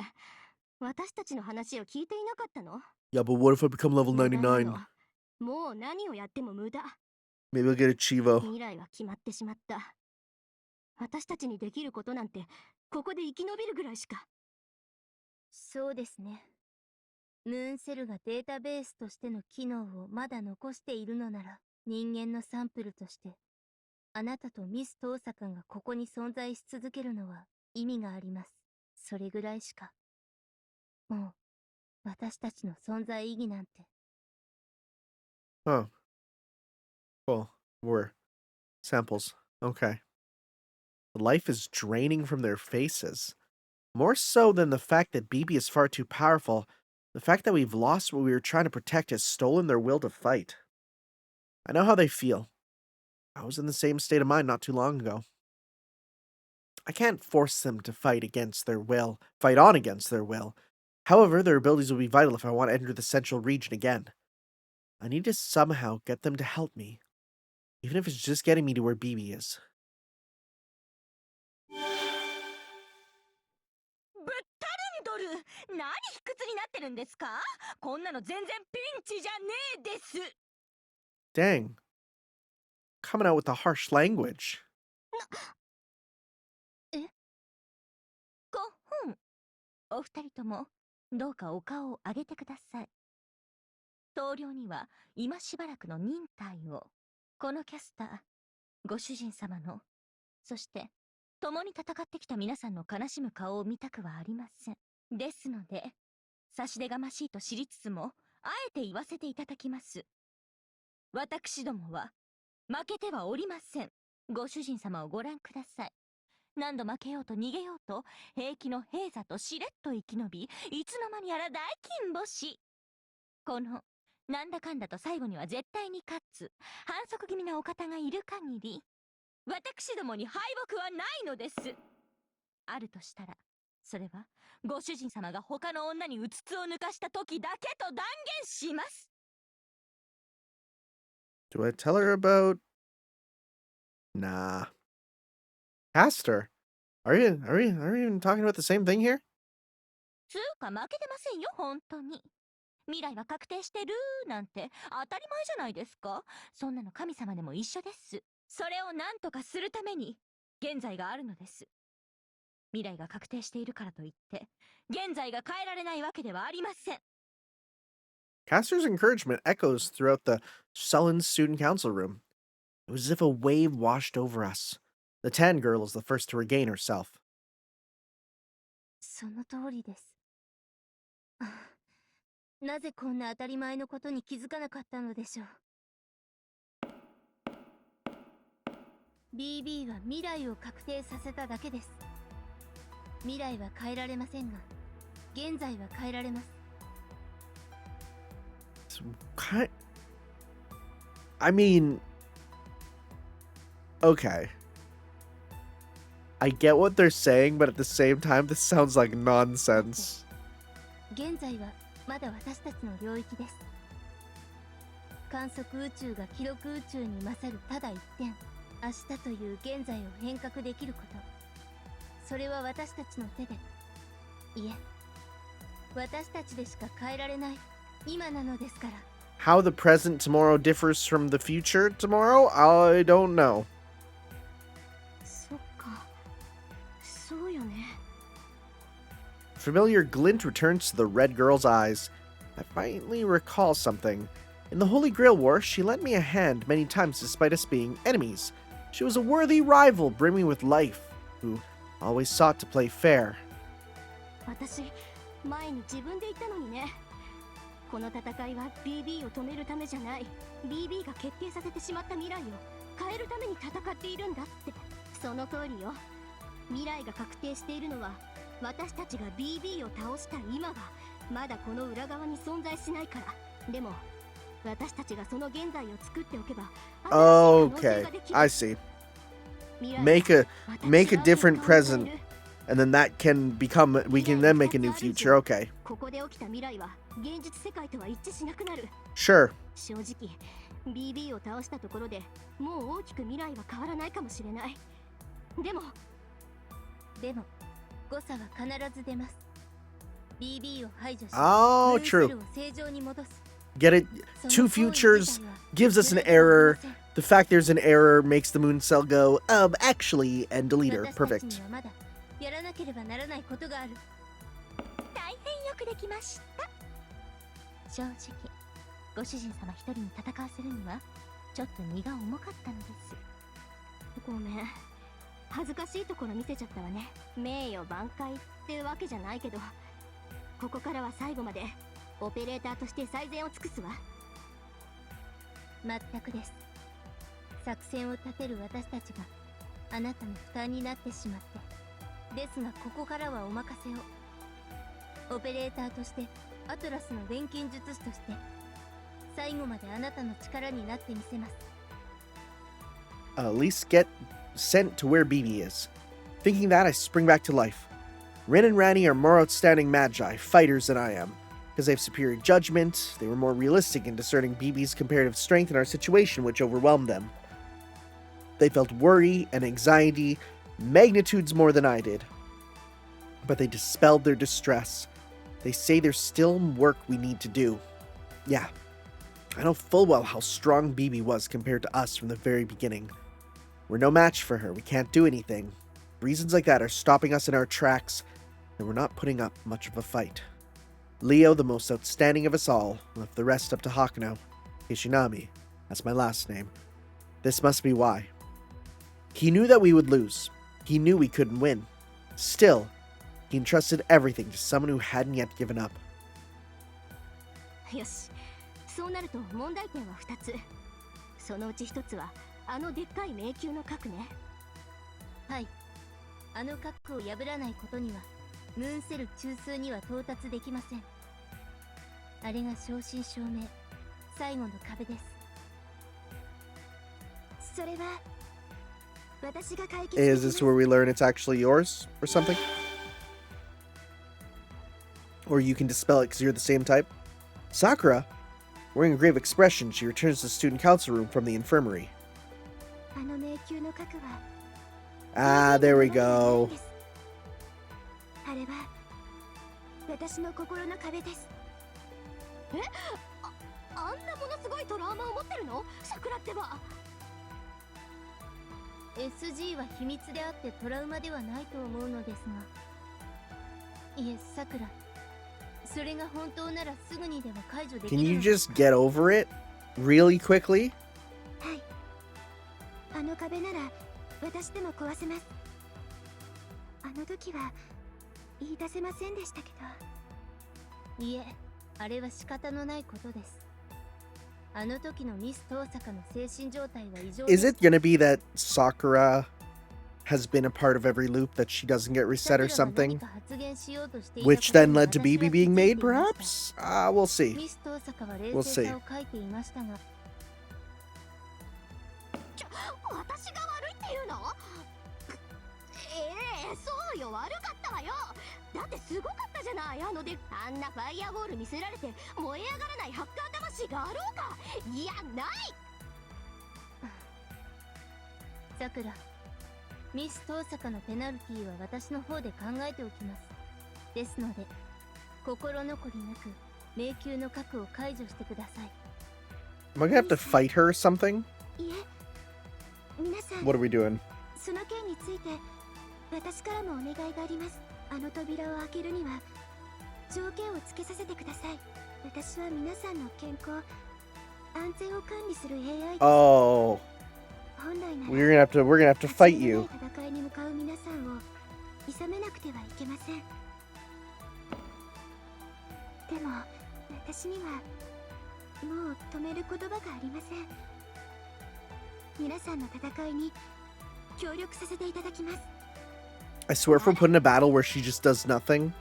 私たちの話を聞いていなかったの？ Yeah, but what if I become level 99? もう何をやっても無駄。 Maybe I'll get a Chivo. 未来は決まってしまった。私たちにできることなんて、ここで生き延びるぐらいしか。そうですね。ムーンセルがデータベースとしての機能をまだ残しているのなら、人間のサンプルとして、あなたとミストーサカがここに存在し続けるのは意味があります。それぐらいしか。もう私たちの存在意義なんて。 Oh, cool. We're samples. Okay. The life is draining from their faces. More so than the fact that BB is far too powerful, the fact that we've lost what we were trying to protect has stolen their will to fight. I know how they feel. I was in the same state of mind not too long ago. I can't force them to fight on against their will. However, their abilities will be vital if I want to enter the central region again. I need to somehow get them to help me, even if it's just getting me to where BB is. ぶったるんどる。何卑屈になってるんですか？こんなの全然ピンチじゃねえです。 Dang. Coming out with the harsh language. ごふん。お二人ともどうかお顔を上げてください。棟梁には今しばらくの忍耐を。このキャスター、ご主人様の、そして共に戦ってきた皆さんの悲しむ顔を見たくはありません。ですので、差し出がましいと知りつつも、あえて言わせていただきます。私どもは負けてはおりません。ご主人様をご覧ください。何度負けようと逃げようと、平気の平座としれっと生き延び、いつの間にやら大金星。このなんだかんだと最後には絶対に勝つ反則気味なお方がいる限り、私どもに敗北はないのです。あるとしたら、それはご主人様が他の女にうつつを抜かした時だけと断言します。 Do I tell her about? Nah. Caster, are we even talking about the same thing here? つうか負けてませんよ、本当に。未来は確定してるなんて当たり前じゃないですか。そんなの神様でも一緒です。それを何とかするために現在があるのです。未来が確定しているからといって現在が変えられないわけではありません。 Caster's encouragement echoes throughout the sullen student council room. It was as if a wave washed over us. The tan girl is the first to regain herself. その通りです。なぜこんな当たり前のことに気づかなかったのでしょう。 BB は未来を確定させただけです。未来は変えられませんが、現在は変えられます。 I mean, okay. I get what they're saying, but at the same time, this sounds like nonsense. 現在はまだ私たちの領域です。観測宇宙が記録宇宙に勝るただ一点、明日という現在を変革できること、それは私たちの手で、いえ、私たちでしか変えられない今なのですから。 How the present tomorrow differs from the future tomorrow, I don't know. そっか、そうよね。 Familiar glint returns to the red girl's eyes. I finally recall something. In the Holy Grail War, she lent me a hand many times despite us being enemies. She was a worthy rival brimming with life, who always sought to play fair. 私、前に自分で言ったのにね。この戦いは BB を止めるためじゃない。BB が決定させてしまった未来を変えるために戦っているんだって。その通りよ。未来が確定しているのは、私たちが BB を倒した今はまだこの裏側に存在しないから。でも私たちがその現在を作っておけば、 Okay, I see. Make a different present, and then that can become, we can then make a new future. Okay. ここで起きた未来は現実世界とは一致しなくなる。 Sure. 正直 BB を倒したところでもう大きく未来は変わらないかもしれない。でも誤差は必ず出ます。 BB を排除し、 Oh, ブルーセ true. ルを正常に戻す。 Get it? そ Two の行為 futures 自体は gives us an 許されま error. せん。 The fact there's an error makes the moon cell go, actually, and delete her. 私たち Perfect. にはまだやらなければならないことがある。大変よくできました。正直、ご主人様一人に戦わせるにはちょっと荷が重かったのです。ごめん、恥ずかしいところ見せちゃったわね。名誉挽回ってわけじゃないけど、ここからは最後までオペレーターとして最善を尽くすわ。全くです。作戦を立てる私たちがあなたの負担になってしまって。ですがここからはお任せを。オペレーターとしてアトラスの錬金術師として最後まであなたの力になってみせます。At least get sent to where BB is. Thinking that, I spring back to life. Rin and Rani are more outstanding magi, fighters than I am. Because they have superior judgment, they were more realistic in discerning BB's comparative strength in our situation, which overwhelmed them. They felt worry and anxiety, magnitudes more than I did. But they dispelled their distress. They say there's still work we need to do. Yeah, I know full well how strong BB was compared to us from the very beginning. We're no match for her, we can't do anything. Reasons like that are stopping us in our tracks, and we're not putting up much of a fight. Leo, the most outstanding of us all, left the rest up to Hakuno. Hishinami, that's my last name. This must be why. He knew that we would lose. He knew we couldn't win. Still, he entrusted everything to someone who hadn't yet given up. よし、そうなると問題点は2つ。そのうち1つはあのでっかい迷宮の核ね。はい。あの核を破らないことにはムーンセル中枢には到達できません。あれが正真正銘最後の壁です。それは私が解決 Is this where we learn it's actually yours or something? Or you can dispel it because you're the same type? Sakura, wearing a grave expression, she returns to the student council room from the infirmary. あの迷宮の核は Ah, there we go. あれは私の心の壁です。あんなものすごいトラウマを持ってるの？桜ってば。SG は秘密であってトラウマではないと思うのですが。いえ、さくら。それが本当ならすぐにでも解除できる。Can you just get over it really quickly? はい。あの壁なら私でも壊せます。あの時は言い出せませんでしたけど。いえ、あれは仕方のないことです。あの時のミス東坂の精神状態は異常です。 Is it gonna be that Sakura has been a part of every loop that she doesn't get reset or something? Which then led to BB being made, perhaps? We'll see. We'll see. 私が悪いっていうの？そうよ、悪かったわよ。だってすごかったじゃない、あのであんなファイアボール見せられて燃え上がらないハッカー魂があろうか。いや、ない。さくら、ミス東坂のペナルティは私の方で考えておきます。ですので、心残りなく迷宮の核を解除してください。Am I gonna have to fight her or something? いえ、皆さん。 What are we doing? その件について私からもお願いがあります。あの扉を開けるには条件を付けさせてください。私は皆さんの健康、安全を管理する AI です。 Oh, 本来なら we're gonna have to fight you. 戦いに向かう皆さんを諌めなくてはいけません。でも私にはもう止める言葉がありません。皆さんの戦いに協力させていただきます。 I swear if we're put in a battle where she just does nothing. い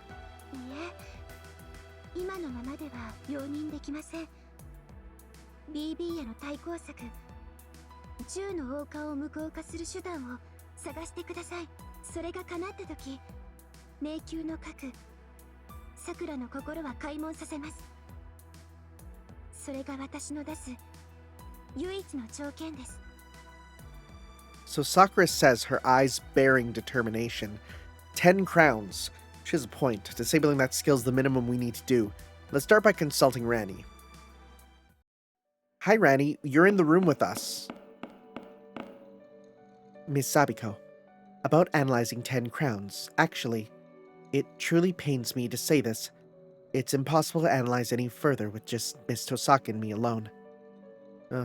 え、今のままでは容認できません。BB への対抗策、銃の謳歌を無効化する手段を探してください。それが叶った時、迷宮の核、桜の心は開門させます。それが私の出す唯一の条件です。 So Sakura says, her eyes bearing determination. 10 crowns. She has a point. Disabling that skill is the minimum we need to do. Let's start by consulting Rani. Hi, Rani. You're in the room with us. Miss Sabiko. About analyzing 10 crowns. Actually, it truly pains me to say this. It's impossible to analyze any further with just Miss Tosaka and me alone.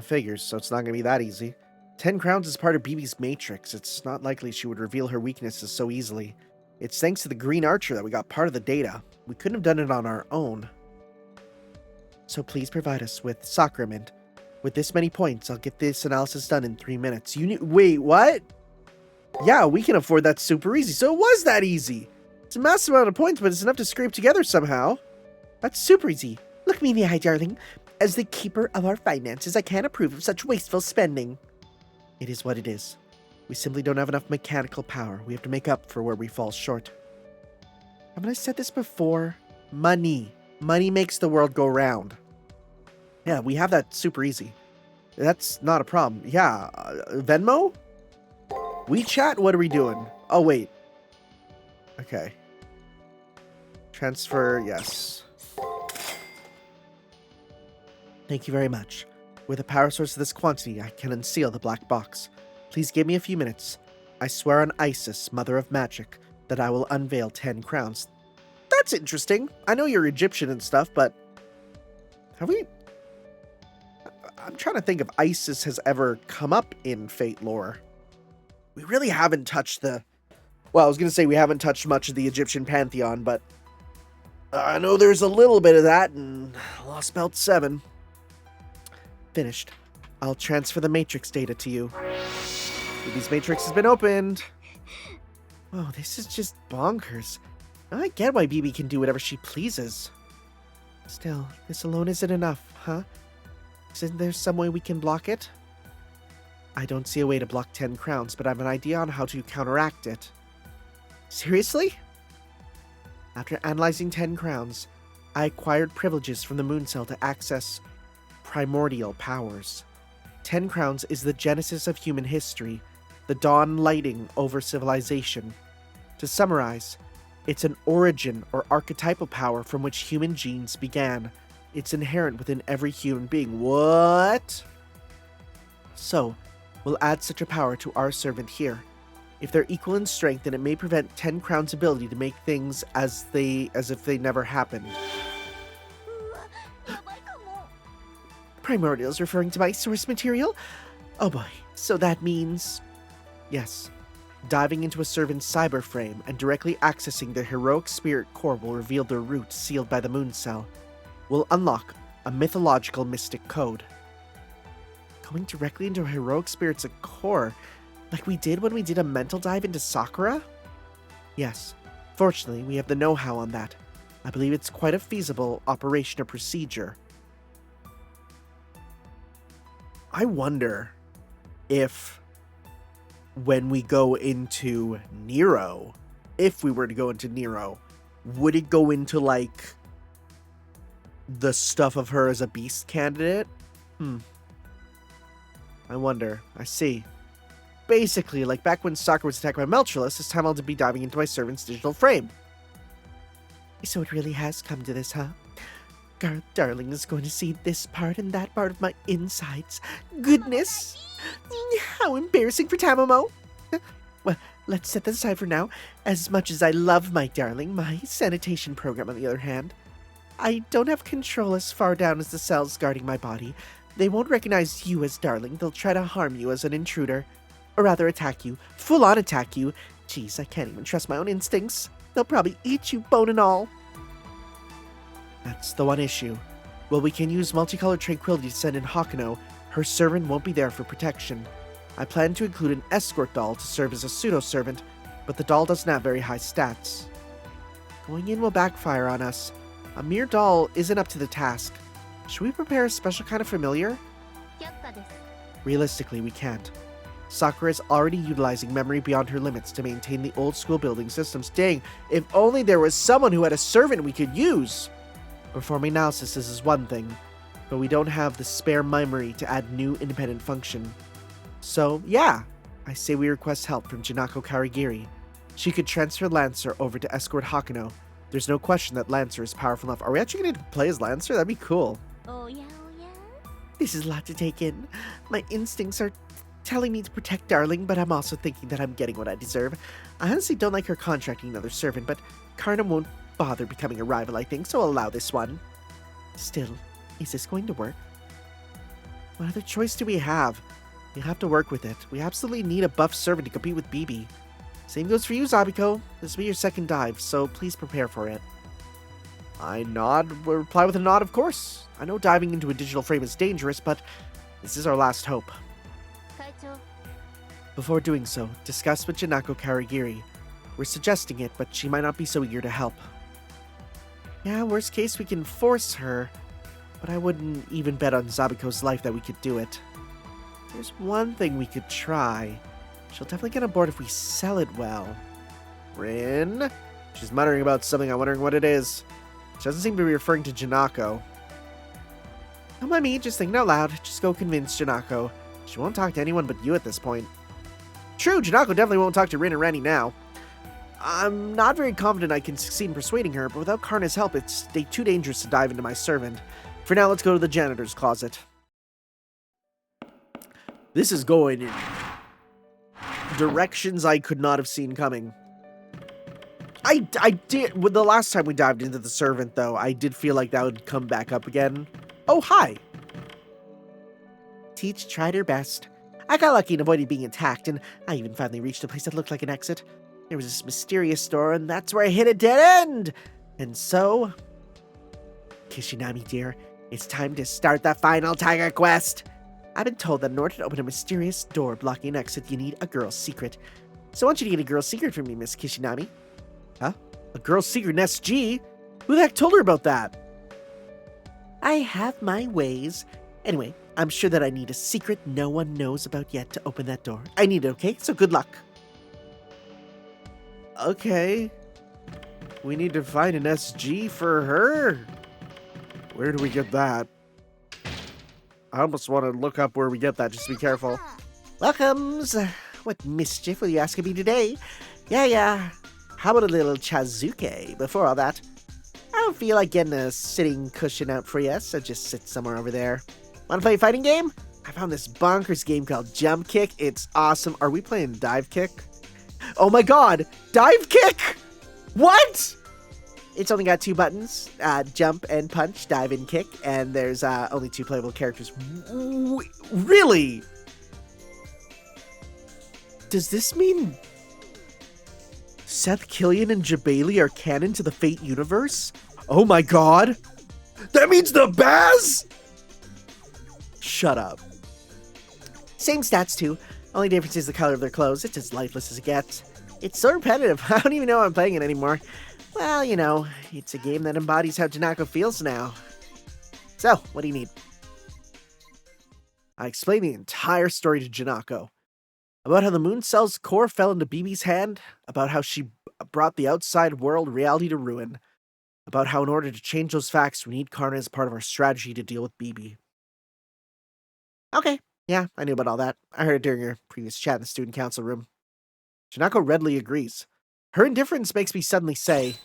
Figures, so it's not gonna be that easy. 10 crowns is part of BB's matrix. It's not likely she would reveal her weaknesses so easily. It's thanks to the Green Archer that we got part of the data. We couldn't have done it on our own. So please provide us with sacrament. With this many points, I'll get this analysis done in 3 minutes. Wait, what? Yeah, we can afford that super easy. So it was that easy. It's a massive amount of points, but it's enough to scrape together somehow. That's super easy. Look me in the eye, darling. As the keeper of our finances, I can't approve of such wasteful spending. It is what it is. We simply don't have enough mechanical power. We have to make up for where we fall short. Haven't I said this before? Money. Money makes the world go round. Yeah, we have that super easy. That's not a problem. Yeah, Venmo? WeChat? What are we doing? Oh, wait. Okay. Transfer, yes. Thank you very much. With a power source of this quantity, I can unseal the black box. Please give me a few minutes. I swear on Isis, Mother of Magic, that I will unveil 10 crowns. That's interesting. I know you're Egyptian and stuff, but have we... I'm trying to think if Isis has ever come up in Fate lore. We really haven't touched the... Well, I was going to say we haven't touched much of the Egyptian pantheon, but I know there's a little bit of that in Lost Belt 7. Finished. I'll transfer the matrix data to you. Bibi's matrix has been opened. Oh, this is just bonkers. I get why Bibi can do whatever she pleases. Still, this alone isn't enough, huh? Isn't there some way we can block it? I don't see a way to block 10 crowns, but I have an idea on how to counteract it. Seriously? After analyzing 10 crowns, I acquired privileges from the moon cell to access primordial powers. 10 crowns is the genesis of human history, the dawn lighting over civilization. To summarize, it's an origin or archetypal power from which human genes began. It's inherent within every human being. What? So, we'll add such a power to our servant here. If they're equal in strength, then it may prevent 10 crowns' ability to make things as if they never happened. Primordial is referring to my source material? Oh boy, so that means... Yes. Diving into a servant's cyber frame and directly accessing their heroic spirit core will reveal their root sealed by the moon cell. Will unlock a mythological mystic code. Going directly into a heroic spirit's core, like we did when we did a mental dive into Sakura? Yes. Fortunately, we have the know-how on that. I believe it's quite a feasible operation or procedure. I wonder if when we go into Nero, if we were to go into Nero, would it go into like the stuff of her as a beast candidate? I wonder. I see. Basically, like back when Sakura was attacked by Meltrelus, this time I'll be diving into my servant's digital frame. So it really has come to this, huh? Darling is going to see this part and that part of my insides. Goodness! How embarrassing for Tamamo! Well, let's set that aside for now. As much as I love my darling, my sanitation program, on the other hand, I don't have control as far down as the cells guarding my body. They won't recognize you as darling. They'll try to harm you as an intruder. Or rather attack you. Full-on attack you. Jeez, I can't even trust my own instincts. They'll probably eat you, bone and all. That's the one issue. While we can use multicolored tranquility to send in Hakuno, her servant won't be there for protection. I plan to include an escort doll to serve as a pseudo-servant, but the doll doesn't have very high stats. Going in will backfire on us. A mere doll isn't up to the task. Should we prepare a special kind of familiar? Realistically, we can't. Sakura is already utilizing memory beyond her limits to maintain the old school building systems. Dang, if only there was someone who had a servant we could use! Performing analysis is one thing, but we don't have the spare memory to add new independent function. So, yeah, I say we request help from Janako Karigiri. She could transfer Lancer over to escort Hakuno. There's no question that Lancer is powerful enough. Are we actually going to play as Lancer? That'd be cool. Oh yeah, oh yeah. This is a lot to take in. My instincts are telling me to protect Darling, but I'm also thinking that I'm getting what I deserve. I honestly don't like her contracting another servant, but Karna won't bother becoming a rival, I think, so I'll allow this one. Still, is this going to work? What other choice do we have? We have to work with it. We absolutely need a buff servant to compete with Bibi. Same goes for you, Zabiko. This will be your second dive, so please prepare for it. I reply with a nod, of course. I know diving into a digital frame is dangerous, but this is our last hope. 会長 Before doing so, discuss with Janako Karagiri. We're suggesting it, but she might not be so eager to help. Yeah, worst case, we can force her, but I wouldn't even bet on Zabiko's life that we could do it. There's one thing we could try. She'll definitely get on board if we sell it well. Rin? She's muttering about something. I'm wondering what it is. She doesn't seem to be referring to Janako. Don't mind me, just thinking out loud. Just go convince Janako. She won't talk to anyone but you at this point. True, Janako definitely won't talk to Rin or Randy now. I'm not very confident I can succeed in persuading her, but without Karna's help, it's too dangerous to dive into my servant. For now, let's go to the janitor's closet. This is going in directions I could not have seen coming. I did, with the last time we dived into the servant, though, I did feel like that would come back up again. Oh, hi! Teach tried her best. I got lucky and avoided being attacked, and I even finally reached a place that looked like an exit. There was this mysterious door, and that's where I hit a dead end! And so... Kishinami, dear, it's time to start the final tiger quest! I've been told that in order to open a mysterious door blocking an exit, you need a girl's secret. So I want you to get a girl's secret from me, Miss Kishinami. Huh? A girl's secret in SG? Who the heck told her about that? I have my ways. Anyway, I'm sure that I need a secret no one knows about yet to open that door. I need it, okay? So good luck. Okay. We need to find an SG for her. Where do we get that? I almost want to look up where we get that, just to be careful. Welcomes! What mischief will you ask of me today? Yeah. How about a little chazuke before all that? I don't feel like getting a sitting cushion out for you, so just sit somewhere over there. Want to play a fighting game? I found this bonkers game called Jump Kick. It's awesome. Are we playing Dive Kick? Oh my god! Dive Kick?! What?! It's only got 2 buttons, jump and punch, dive and kick, and there's only 2 playable characters. Really? Does this mean Seth Killian and Jabali are canon to the Fate universe? Oh my god! That means the Baz?! Shut up. Same stats too, only difference is the color of their clothes. It's as lifeless as it gets. It's so repetitive, I don't even know I'm playing it anymore. Well, you know, it's a game that embodies how Janako feels now. So, what do you need? I explained the entire story to Janako. About how the moon cell's core fell into BB's hand, about how she brought the outside world reality to ruin, about how in order to change those facts, we need Karna as part of our strategy to deal with BB. Okay, yeah, I knew about all that. I heard it during your previous chat in the student council room. Janako readily agrees. Her indifference makes me suddenly say,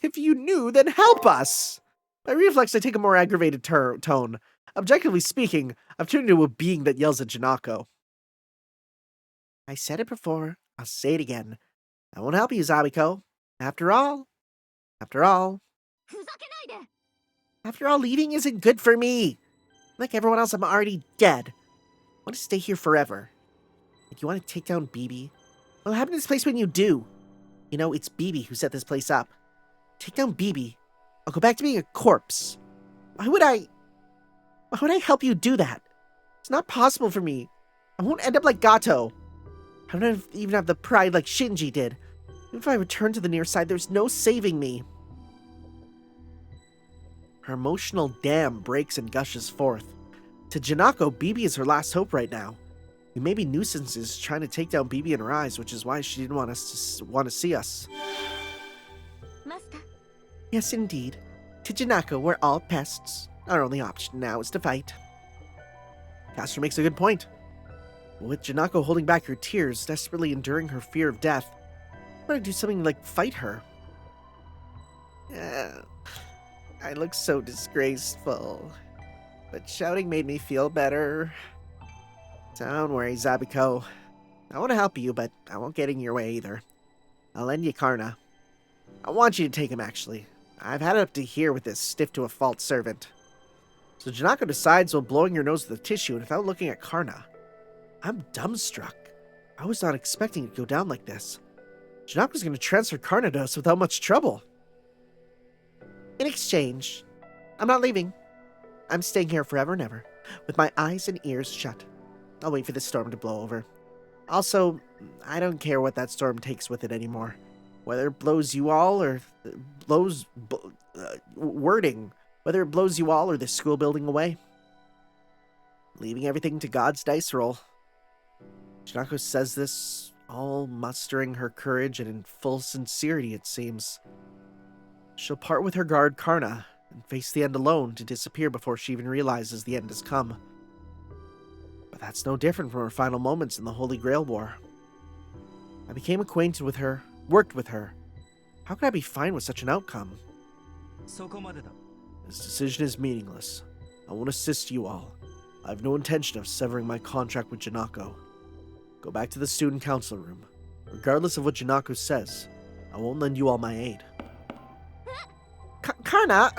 if you knew, then help us! By reflex, I take a more aggravated tone. Objectively speaking, I've turned into a being that yells at Janako. I said it before, I'll say it again. I won't help you, Zabiko. After all, leaving isn't good for me. Like everyone else, I'm already dead. I want to stay here forever. Like, you want to take down BB? What'll happen to this place when you do? You know, it's BB who set this place up. Take down BB. I'll go back to being a corpse. Why would I help you do that? It's not possible for me. I won't end up like Gato. I don't even have the pride like Shinji did. Even if I return to the near side, there's no saving me. Her emotional dam breaks and gushes forth. To Janako, BB is her last hope right now. We may be nuisances trying to take down BB in her eyes, which is why she didn't want to see us. Master. Yes, indeed. To Janako, we're all pests. Our only option now is to fight. Caster makes a good point. With Janako holding back her tears, desperately enduring her fear of death, I want to do something like fight her. I look so disgraceful. But shouting made me feel better. Don't worry, Zabiko. I want to help you, but I won't get in your way either. I'll lend you Karna. I want you to take him, actually. I've had it up to here with this stiff-to-a-fault servant. So Janako decides while blowing your nose with a tissue and without looking at Karna. I'm dumbstruck. I was not expecting it to go down like this. Janako's going to transfer Karna to us without much trouble. In exchange, I'm not leaving. I'm staying here forever and ever, with my eyes and ears shut. I'll wait for the storm to blow over. Also, I don't care what that storm takes with it anymore. Whether it blows you all or blows... wording. Whether it blows you all or the school building away. Leaving everything to God's dice roll. Janako says this, all mustering her courage and in full sincerity, it seems. She'll part with her guard Karna and face the end alone to disappear before she even realizes the end has come. But that's no different from her final moments in the Holy Grail War. I became acquainted with her, worked with her. How could I be fine with such an outcome? そこまでだ。 This decision is meaningless. I won't assist you all. I have no intention of severing my contract with Janako. Go back to the student council room. Regardless of what Janako says, I won't lend you all my aid. Karna!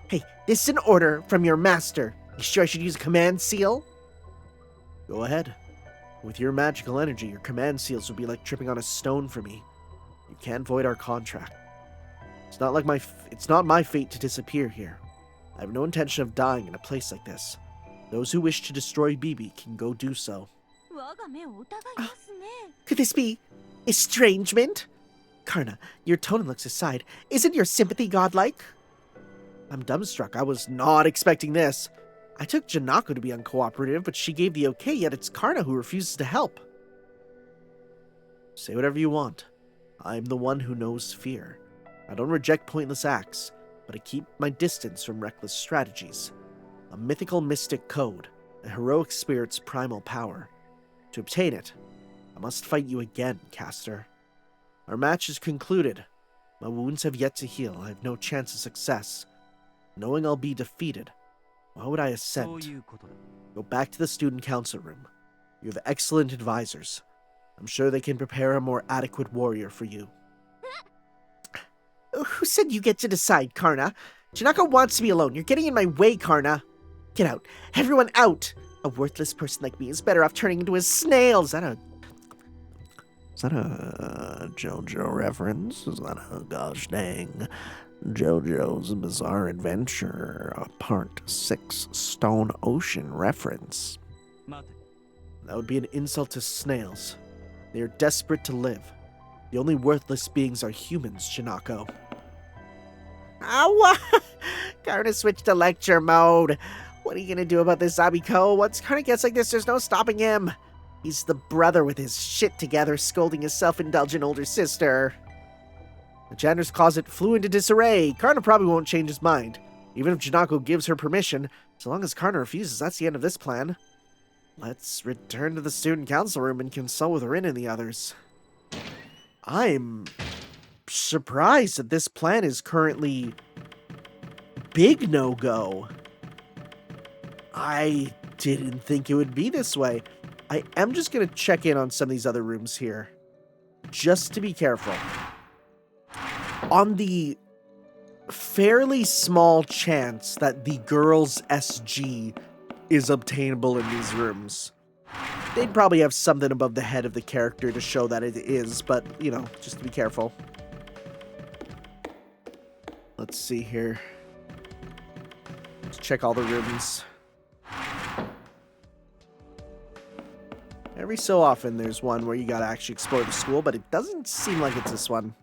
Hey, this is an order from your master. You sure I should use a command seal? Go ahead. With your magical energy, your command seals will be like tripping on a stone for me. You can't void our contract. It's not my fate to disappear here. I have no intention of dying in a place like this. Those who wish to destroy Bibi can go do so. Could this be estrangement? Karna, your tone and looks aside, isn't your sympathy godlike? I'm dumbstruck. I was not expecting this. I took Janako to be uncooperative, but she gave the okay, yet it's Karna who refuses to help. Say whatever you want. I'm the one who knows fear. I don't reject pointless acts, but I keep my distance from reckless strategies. A mythical mystic code, a heroic spirit's primal power. To obtain it, I must fight you again, Caster. Our match is concluded. My wounds have yet to heal. I have no chance of success. Knowing I'll be defeated, why would I assent? Go back to the student council room. You have excellent advisors. I'm sure they can prepare a more adequate warrior for you. Who said you get to decide, Karna? Janako wants to be alone. You're getting in my way, Karna. Get out. Everyone out. A worthless person like me is better off turning into a snail. Is that a JoJo reference? Is that a gosh dang JoJo's Bizarre Adventure Part 6 Stone Ocean reference? That would be an insult to snails. They are desperate to live. The only worthless beings are humans, Janako. Karna switched to lecture mode. What are you gonna do about this, Abiko? Once Karna gets like this, there's no stopping him. He's the brother with his shit together, scolding his self-indulgent older sister. The janitor's closet flew into disarray. Karna probably won't change his mind. Even if Janako gives her permission, so long as Karna refuses, that's the end of this plan. Let's return to the student council room and consult with Rin and the others. I'm surprised that this plan is currently big no-go. I didn't think it would be this way. I am just going to check in on some of these other rooms here, just to be careful. On the fairly small chance that the girls' SG is obtainable in these rooms, they'd probably have something above the head of the character to show that it is, but, you know, just to be careful. Let's see here. Let's check all the rooms. Every so often there's one where you gotta actually explore the school, but it doesn't seem like it's this one.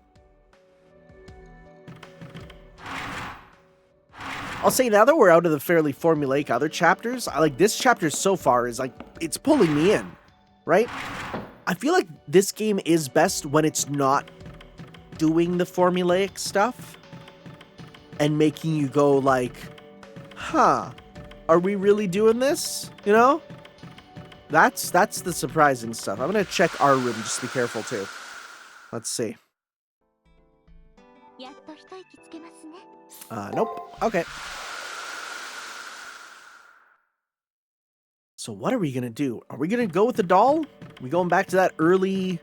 I'll say now that we're out of the fairly formulaic other chapters, I like this chapter so far is like, it's pulling me in, right? I feel like this game is best when it's not doing the formulaic stuff and making you go like, huh, are we really doing this? You know? That's the surprising stuff. I'm gonna check our room just to be careful too. Let's see. Nope. Okay. So what are we gonna do? Are we gonna go with the doll? Are we going back to that early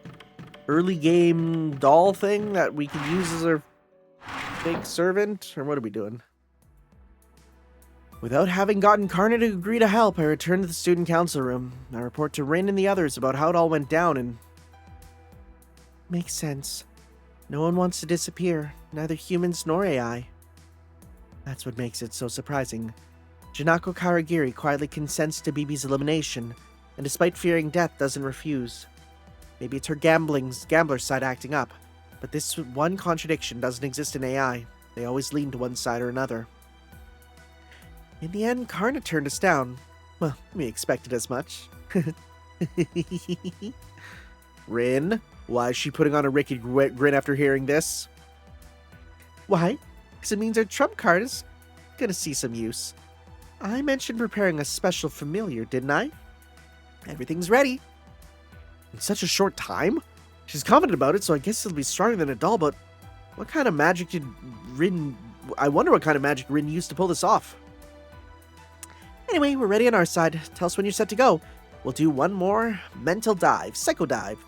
game doll thing that we can use as our fake servant? Or what are we doing? Without having gotten Karna to agree to help, I return to the student council room. I report to Rin and the others about how it all went down and... Makes sense. No one wants to disappear, neither humans nor AI. That's what makes it so surprising. Janako Karagiri quietly consents to BB's elimination, and despite fearing death, doesn't refuse. Maybe it's her gambler side acting up, but this one contradiction doesn't exist in AI. They always lean to one side or another. In the end, Karna turned us down. Well, we expected as much. Rin, why is she putting on a Ricky grin after hearing this? Why? Because it means our trump card is gonna see some use. I mentioned preparing a special familiar, didn't I? Everything's ready. In such a short time? She's confident about it, so I guess it'll be stronger than a doll, but what kind of magic did Rin... I wonder what kind of magic Rin used to pull this off. Anyway, we're ready on our side. Tell us when you're set to go. We'll do one more mental dive, psycho dive.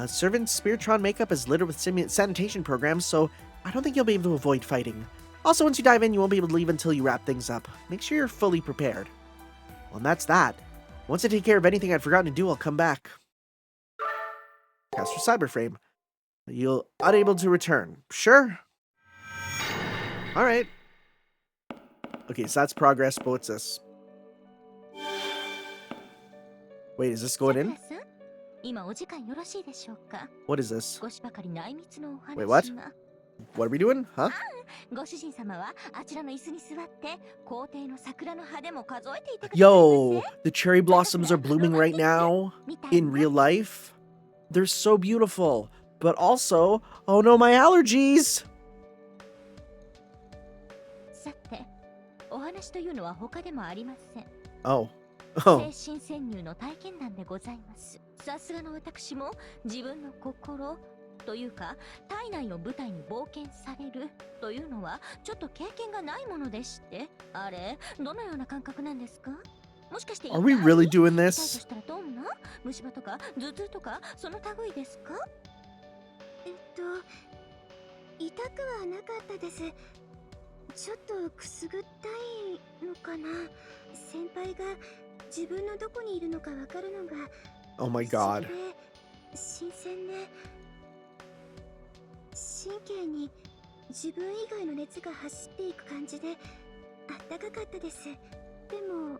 Servant's Spiritron makeup is littered with sanitation programs, so I don't think you'll be able to avoid fighting. Also, once you dive in, you won't be able to leave until you wrap things up. Make sure you're fully prepared. Well, and that's that. Once I take care of anything I'd forgotten to do, I'll come back. Cast for Cyberframe. You'll unable to return. Sure. Alright. Okay, so that's progress, but what's this? Wait, is this going in? What is this? Wait, what? What are we doing? Huh? Yo, the cherry blossoms are blooming right now in real life. They're so beautiful. But also, oh no, my allergies! Oh. Oh. 精神潜入の体験談でございます。さすがの私も自分の心というか体内を舞台に冒険されるというのはちょっと経験がないものでして、あれどのような感覚なんですか？もしかして Are we really doing 痛いと this? したらどんな虫歯とか頭痛とかその類ですか？痛くはなかったです。ちょっとくすぐったいのかな。先輩が自分のどこにいるのかわかるのが Oh my god. 新鮮ね。神経に自分以外の熱が走っていく感じであったかかったです。でも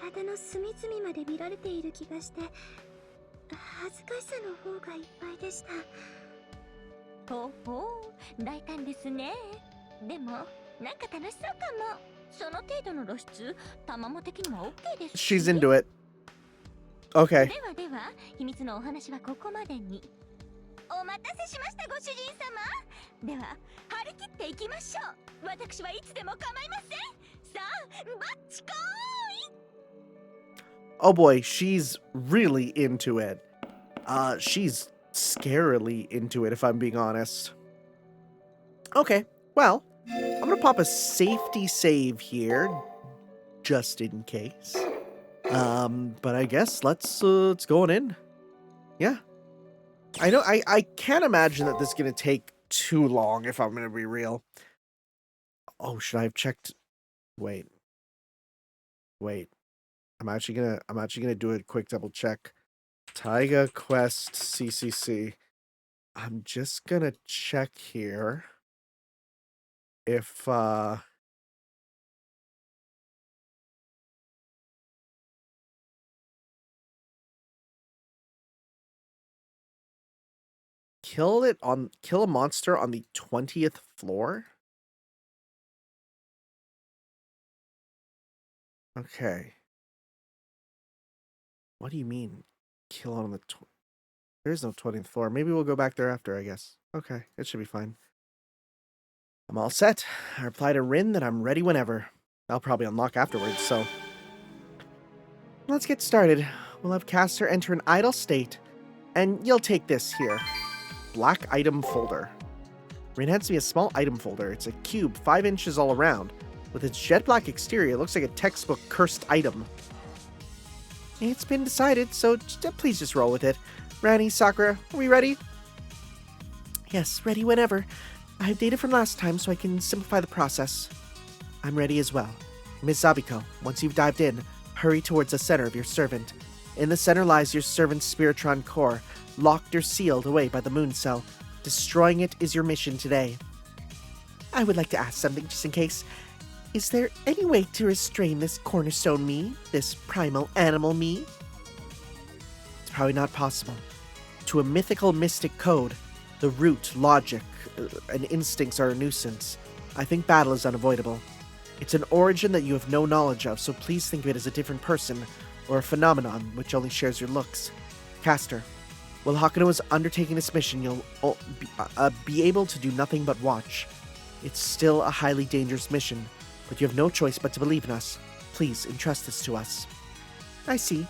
体の隅々まで見られている気がして恥ずかしさの方がいっぱいでした。ほうほう、大胆ですね。でもなんか楽しそうかも。その程度の露出、たまも的にも OK です。She's into it. Okay. ではでは、秘密のお話はここまでに。お待たせしました、ご主人様。では、張り切っていきましょう。私はいつでも構いません。さあ、バッチコーン。 Oh boy, she's really into it. She's scarily into it, if I'm being honest. Okay, well, I'm gonna pop a safety save here, just in case. But I guess let's go on in. Yeah. I know, I can't imagine that this is gonna take too long, if I'm gonna be real. Oh, should I have checked? Wait. I'm actually gonna do a quick double check. Taiga Quest CCC. I'm just gonna check here if kill a monster on the 20th floor. Okay. What do you mean? Kill on the... There's no 20th floor. Maybe we'll go back there after, I guess. Okay, it should be fine. I'm all set. I reply to Rin that I'm ready whenever. I'll probably unlock afterwards, so... Let's get started. We'll have caster enter an idle state. And you'll take this here. Black item folder. Rin hands me a small item folder. It's a cube 5 inches all around. With its jet black exterior, it looks like a textbook cursed item. It's been decided, so please just roll with it. Rani, Sakura, are we ready? Yes, ready whenever. I have data from last time so I can simplify the process. I'm ready as well. Ms. Zabiko, once you've dived in, hurry towards the center of your servant. In the center lies your servant's Spiritron core, locked or sealed away by the moon cell. Destroying it is your mission today. I would like to ask something just in case. Is there any way to restrain this cornerstone me, this primal animal me? It's probably not possible. To a mythical mystic code, the root, logic, and instincts are a nuisance. I think battle is unavoidable. It's an origin that you have no knowledge of, so please think of it as a different person, or a phenomenon which only shares your looks. Caster, while Hakuno is undertaking this mission, you'll be able to do nothing but watch. It's still a highly dangerous mission, but you have no choice but to believe in us. Please entrust this to us. I see.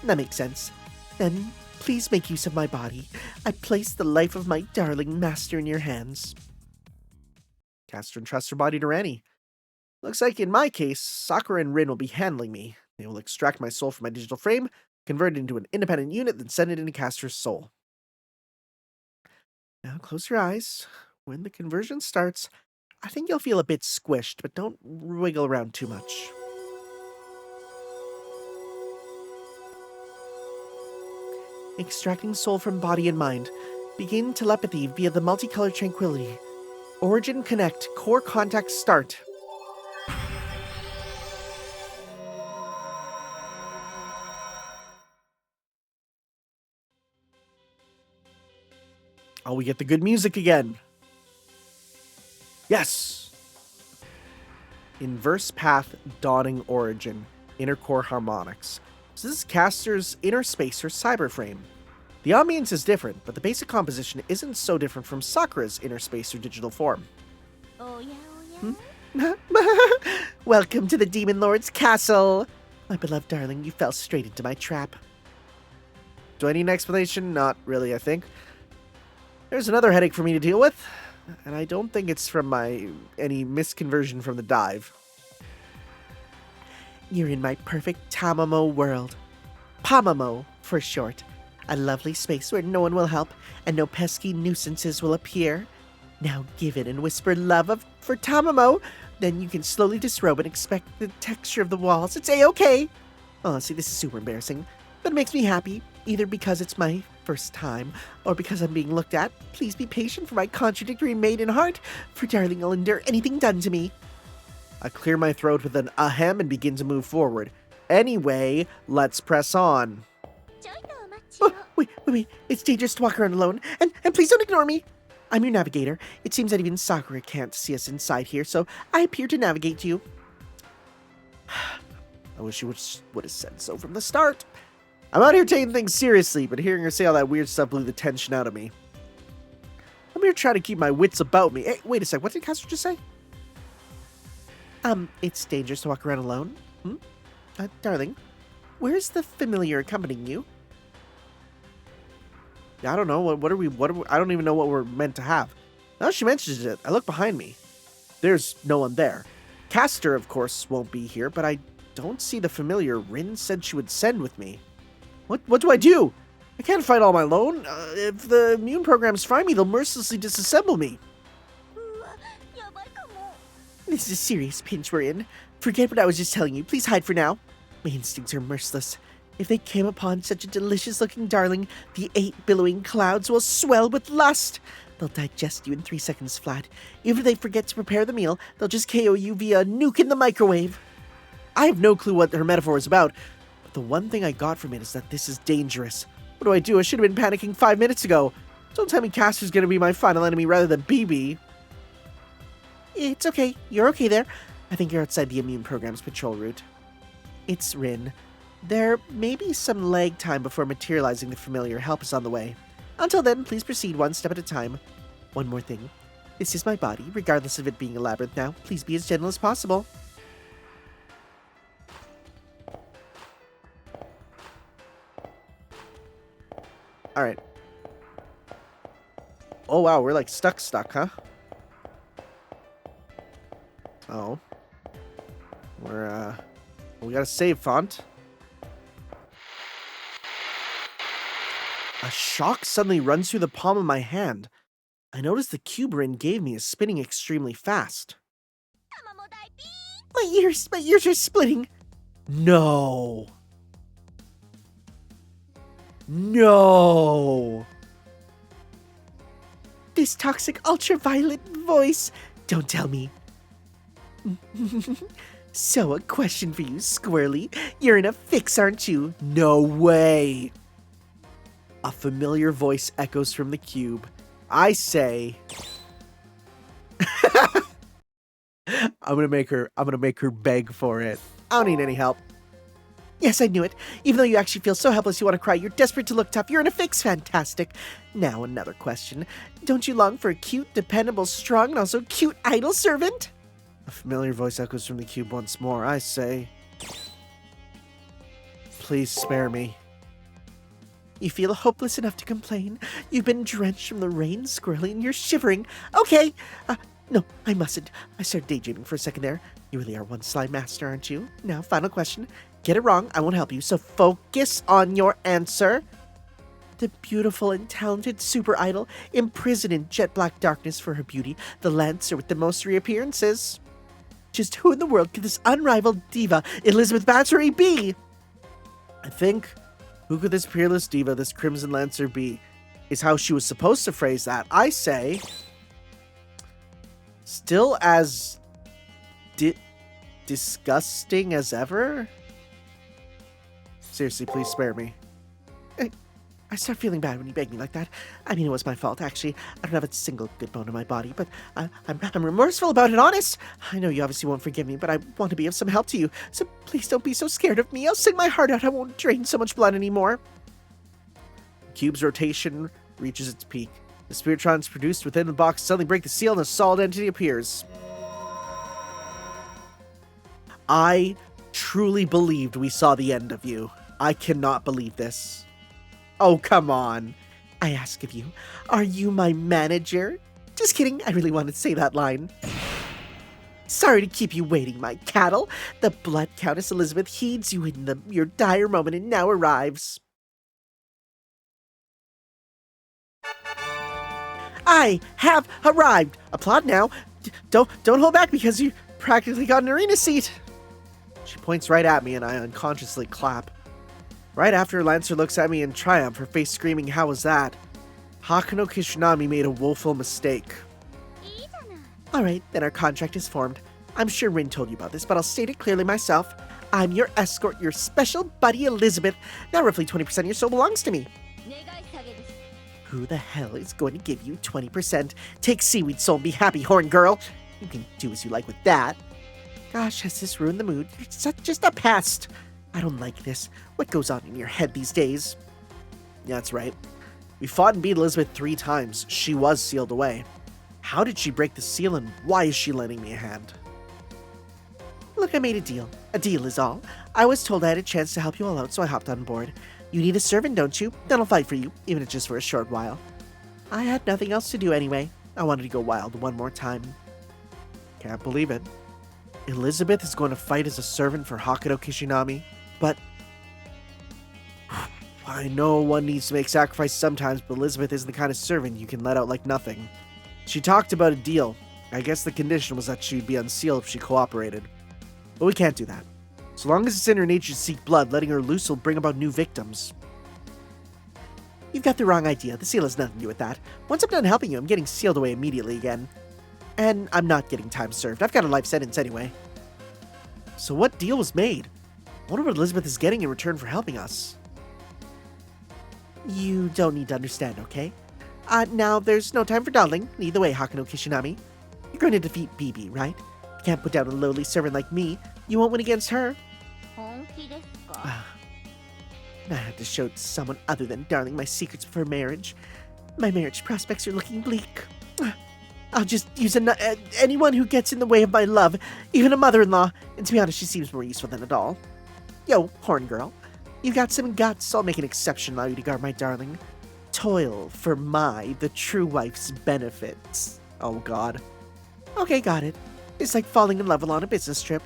That makes sense. Then, please make use of my body. I place the life of my darling master in your hands. Caster entrusts her body to Ranni. Looks like in my case, Sakura and Rin will be handling me. They will extract my soul from my digital frame, convert it into an independent unit, then send it into Caster's soul. Now close your eyes. When the conversion starts, I think you'll feel a bit squished, but don't wiggle around too much. Extracting soul from body and mind. Begin telepathy via the multicolored tranquility. Origin connect. Core contact start. Oh, we get the good music again. Yes! Inverse path, dawning origin, inner core harmonics. So this is Caster's inner spacer cyber frame. The ambience is different, but the basic composition isn't so different from Sakura's inner spacer digital form. Oh yeah, oh yeah. Welcome to the Demon Lord's castle! My beloved darling, you fell straight into my trap. Do I need an explanation? Not really, I think. There's another headache for me to deal with, and I don't think it's from any misconversion from the dive. You're in my perfect Tamamo world. Pamamo, for short. A lovely space where no one will help, and no pesky nuisances will appear. Now give it and whisper love for Tamamo, then you can slowly disrobe and expect the texture of the walls. It's A-okay! Honestly, this is super embarrassing, but it makes me happy, either because it's my first time, or because I'm being looked at. Please be patient for my contradictory maiden heart, for darling I'll endure anything done to me. I clear my throat with an ahem and begin to move forward. Anyway, let's press on. Oh, wait, it's dangerous to walk around alone, and please don't ignore me. I'm your navigator. It seems that even Sakura can't see us inside here, so I appear to navigate you. I wish you would have said so from the start. I'm out here taking things seriously, but hearing her say all that weird stuff blew the tension out of me. I'm here trying to keep my wits about me. Hey, wait a sec, what did Caster just say? It's dangerous to walk around alone. Darling, where's the familiar accompanying you? I don't know. What are we? I don't even know what we're meant to have. Now she mentions it, I look behind me. There's no one there. Caster, of course, won't be here, but I don't see the familiar Rin said she would send with me. What do I do? I can't fight all my alone. If the immune programs find me, they'll mercilessly disassemble me. This is a serious pinch we're in. Forget what I was just telling you. Please hide for now. My instincts are merciless. If they came upon such a delicious-looking darling, the 8 billowing clouds will swell with lust. They'll digest you in 3 seconds flat. Even if they forget to prepare the meal, they'll just KO you via a nuke in the microwave. I have no clue what her metaphor is about, but the one thing I got from it is that this is dangerous. What do? I should have been panicking 5 minutes ago. Don't tell me Caster's gonna be my final enemy rather than BB. It's okay. You're okay there. I think you're outside the immune program's patrol route. It's Rin. There may be some lag time before materializing the familiar. Help is on the way. Until then, please proceed one step at a time. One more thing. This is my body, regardless of it being a labyrinth now. Please be as gentle as possible. Alright. Oh wow, we're like stuck, huh? Oh. We got a save font. A shock suddenly runs through the palm of my hand. I noticed the cube Rin gave me is spinning extremely fast. My ears are splitting. No. No. This toxic ultraviolet voice. Don't tell me. So, a question for you, Squirrely. You're in a fix, aren't you? No way. A familiar voice echoes from the cube. I say... I'm gonna make her beg for it. I don't need any help. Yes, I knew it. Even though you actually feel so helpless you want to cry, you're desperate to look tough, you're in a fix. Fantastic. Now another question. Don't you long for a cute, dependable, strong, and also cute idol servant? A familiar voice echoes from the cube once more. I say... Please spare me. You feel hopeless enough to complain. You've been drenched from the rain, Squirrely, and you're shivering. Okay. No, I mustn't. I started daydreaming for a second there. You really are one sly master, aren't you? Now, final question. Get it wrong, I won't help you, so focus on your answer. The beautiful and talented super idol, imprisoned in jet black darkness for her beauty, the Lancer with the most reappearances. Just who in the world could this unrivaled diva, Elizabeth Bathory, be? I think, who could this peerless diva, this Crimson Lancer be, is how she was supposed to phrase that. I say... Still as disgusting as ever? Seriously, please spare me. I start feeling bad when you beg me like that. I mean, it was my fault, actually. I don't have a single good bone in my body, but I'm remorseful about it, honest. I know you obviously won't forgive me, but I want to be of some help to you. So please don't be so scared of me. I'll sing my heart out. I won't drain so much blood anymore. The cube's rotation reaches its peak. The spiritrons produced within the box suddenly break the seal and a solid entity appears. I truly believed we saw the end of you. I cannot believe this. Oh, come on. I ask of you, are you my manager? Just kidding, I really wanted to say that line. Sorry to keep you waiting, my cattle. The Blood Countess Elizabeth heeds you in your dire moment and now arrives. I have arrived. Applaud now. Don't hold back because you practically got an arena seat. She points right at me and I unconsciously clap. Right after, Lancer looks at me in triumph, her face screaming, how was that? Hakuno Kishinami made a woeful mistake. Alright, then our contract is formed. I'm sure Rin told you about this, but I'll state it clearly myself. I'm your escort, your special buddy Elizabeth. Now roughly 20% of your soul belongs to me. Who the hell is going to give you 20%? Take seaweed soul and be happy, horn girl. You can do as you like with that. Gosh, has this ruined the mood? You're just a pest. I don't like this. What goes on in your head these days? Yeah, that's right. We fought and beat Elizabeth 3 times. She was sealed away. How did she break the seal and why is she lending me a hand? Look, I made a deal. A deal is all. I was told I had a chance to help you all out, so I hopped on board. You need a servant, don't you? Then I'll fight for you, even if it's just for a short while. I had nothing else to do anyway. I wanted to go wild one more time. Can't believe it. Elizabeth is going to fight as a servant for Hakuno Kishinami, but... I know one needs to make sacrifices sometimes, but Elizabeth isn't the kind of servant you can let out like nothing. She talked about a deal. I guess the condition was that she'd be unsealed if she cooperated. But we can't do that. So long as it's in her nature to seek blood, letting her loose will bring about new victims. You've got the wrong idea. The seal has nothing to do with that. Once I'm done helping you, I'm getting sealed away immediately again. And I'm not getting time served. I've got a life sentence anyway. So what deal was made? I wonder what Elizabeth is getting in return for helping us. You don't need to understand, okay? Now, there's no time for dawdling. Either way, Hakuno Kishinami. You're going to defeat BB, right? You can't put down a lowly servant like me. You won't win against her. I had to show it to someone other than Darling my secrets before marriage. My marriage prospects are looking bleak. I'll just use anyone who gets in the way of my love, even a mother-in-law, and to be honest, she seems more useful than a doll. Yo, horn girl, you got some guts, so I'll make an exception, allow you to guard my darling. Toil for the true wife's benefits. Oh god. Okay, got it. It's like falling in love on a business trip.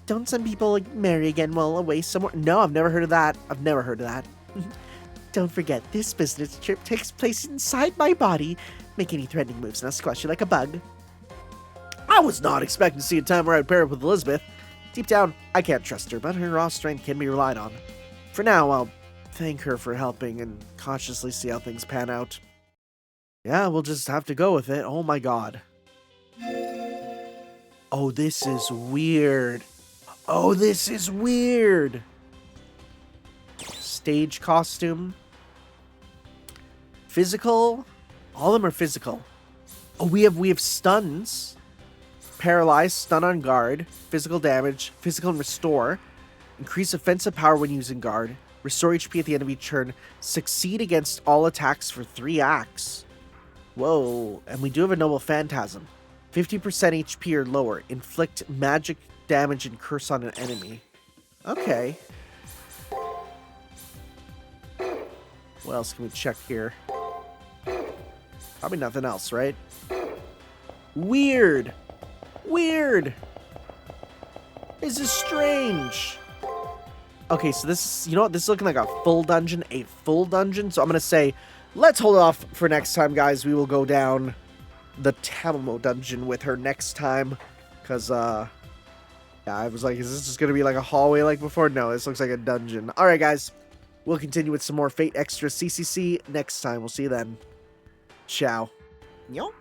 Don't some people marry again while away somewhere? No, I've never heard of that. I've never heard of that. Don't forget, this business trip takes place inside my body. make any threatening moves and I'll squash you like a bug. I was not expecting to see a time where I'd pair up with Elizabeth. Deep down, I can't trust her, but her raw strength can be relied on. For now, I'll thank her for helping and cautiously see how things pan out. Yeah, we'll just have to go with it. Oh my god. Oh, this is weird. Oh, this is weird. Stage costume. Physical. All of them are physical. Oh, we have stuns. Paralyze, stun on guard, physical damage, physical and restore. Increase offensive power when using guard. Restore HP at the end of each turn. Succeed against all attacks for 3 acts. Whoa, and we do have a Noble Phantasm. 50% HP or lower. Inflict magic damage and curse on an enemy. Okay. What else can we check here? Probably nothing else, right? Weird. Weird. This is strange. Okay, so this is, you know what? This is looking like a full dungeon. A full dungeon. So I'm going to say, let's hold off for next time, guys. We will go down the Tamamo dungeon with her next time. Because, yeah, I was like, is this just going to be like a hallway like before? No, this looks like a dungeon. All right, guys. We'll continue with some more Fate Extra CCC next time. We'll see you then. Ciao. Yo.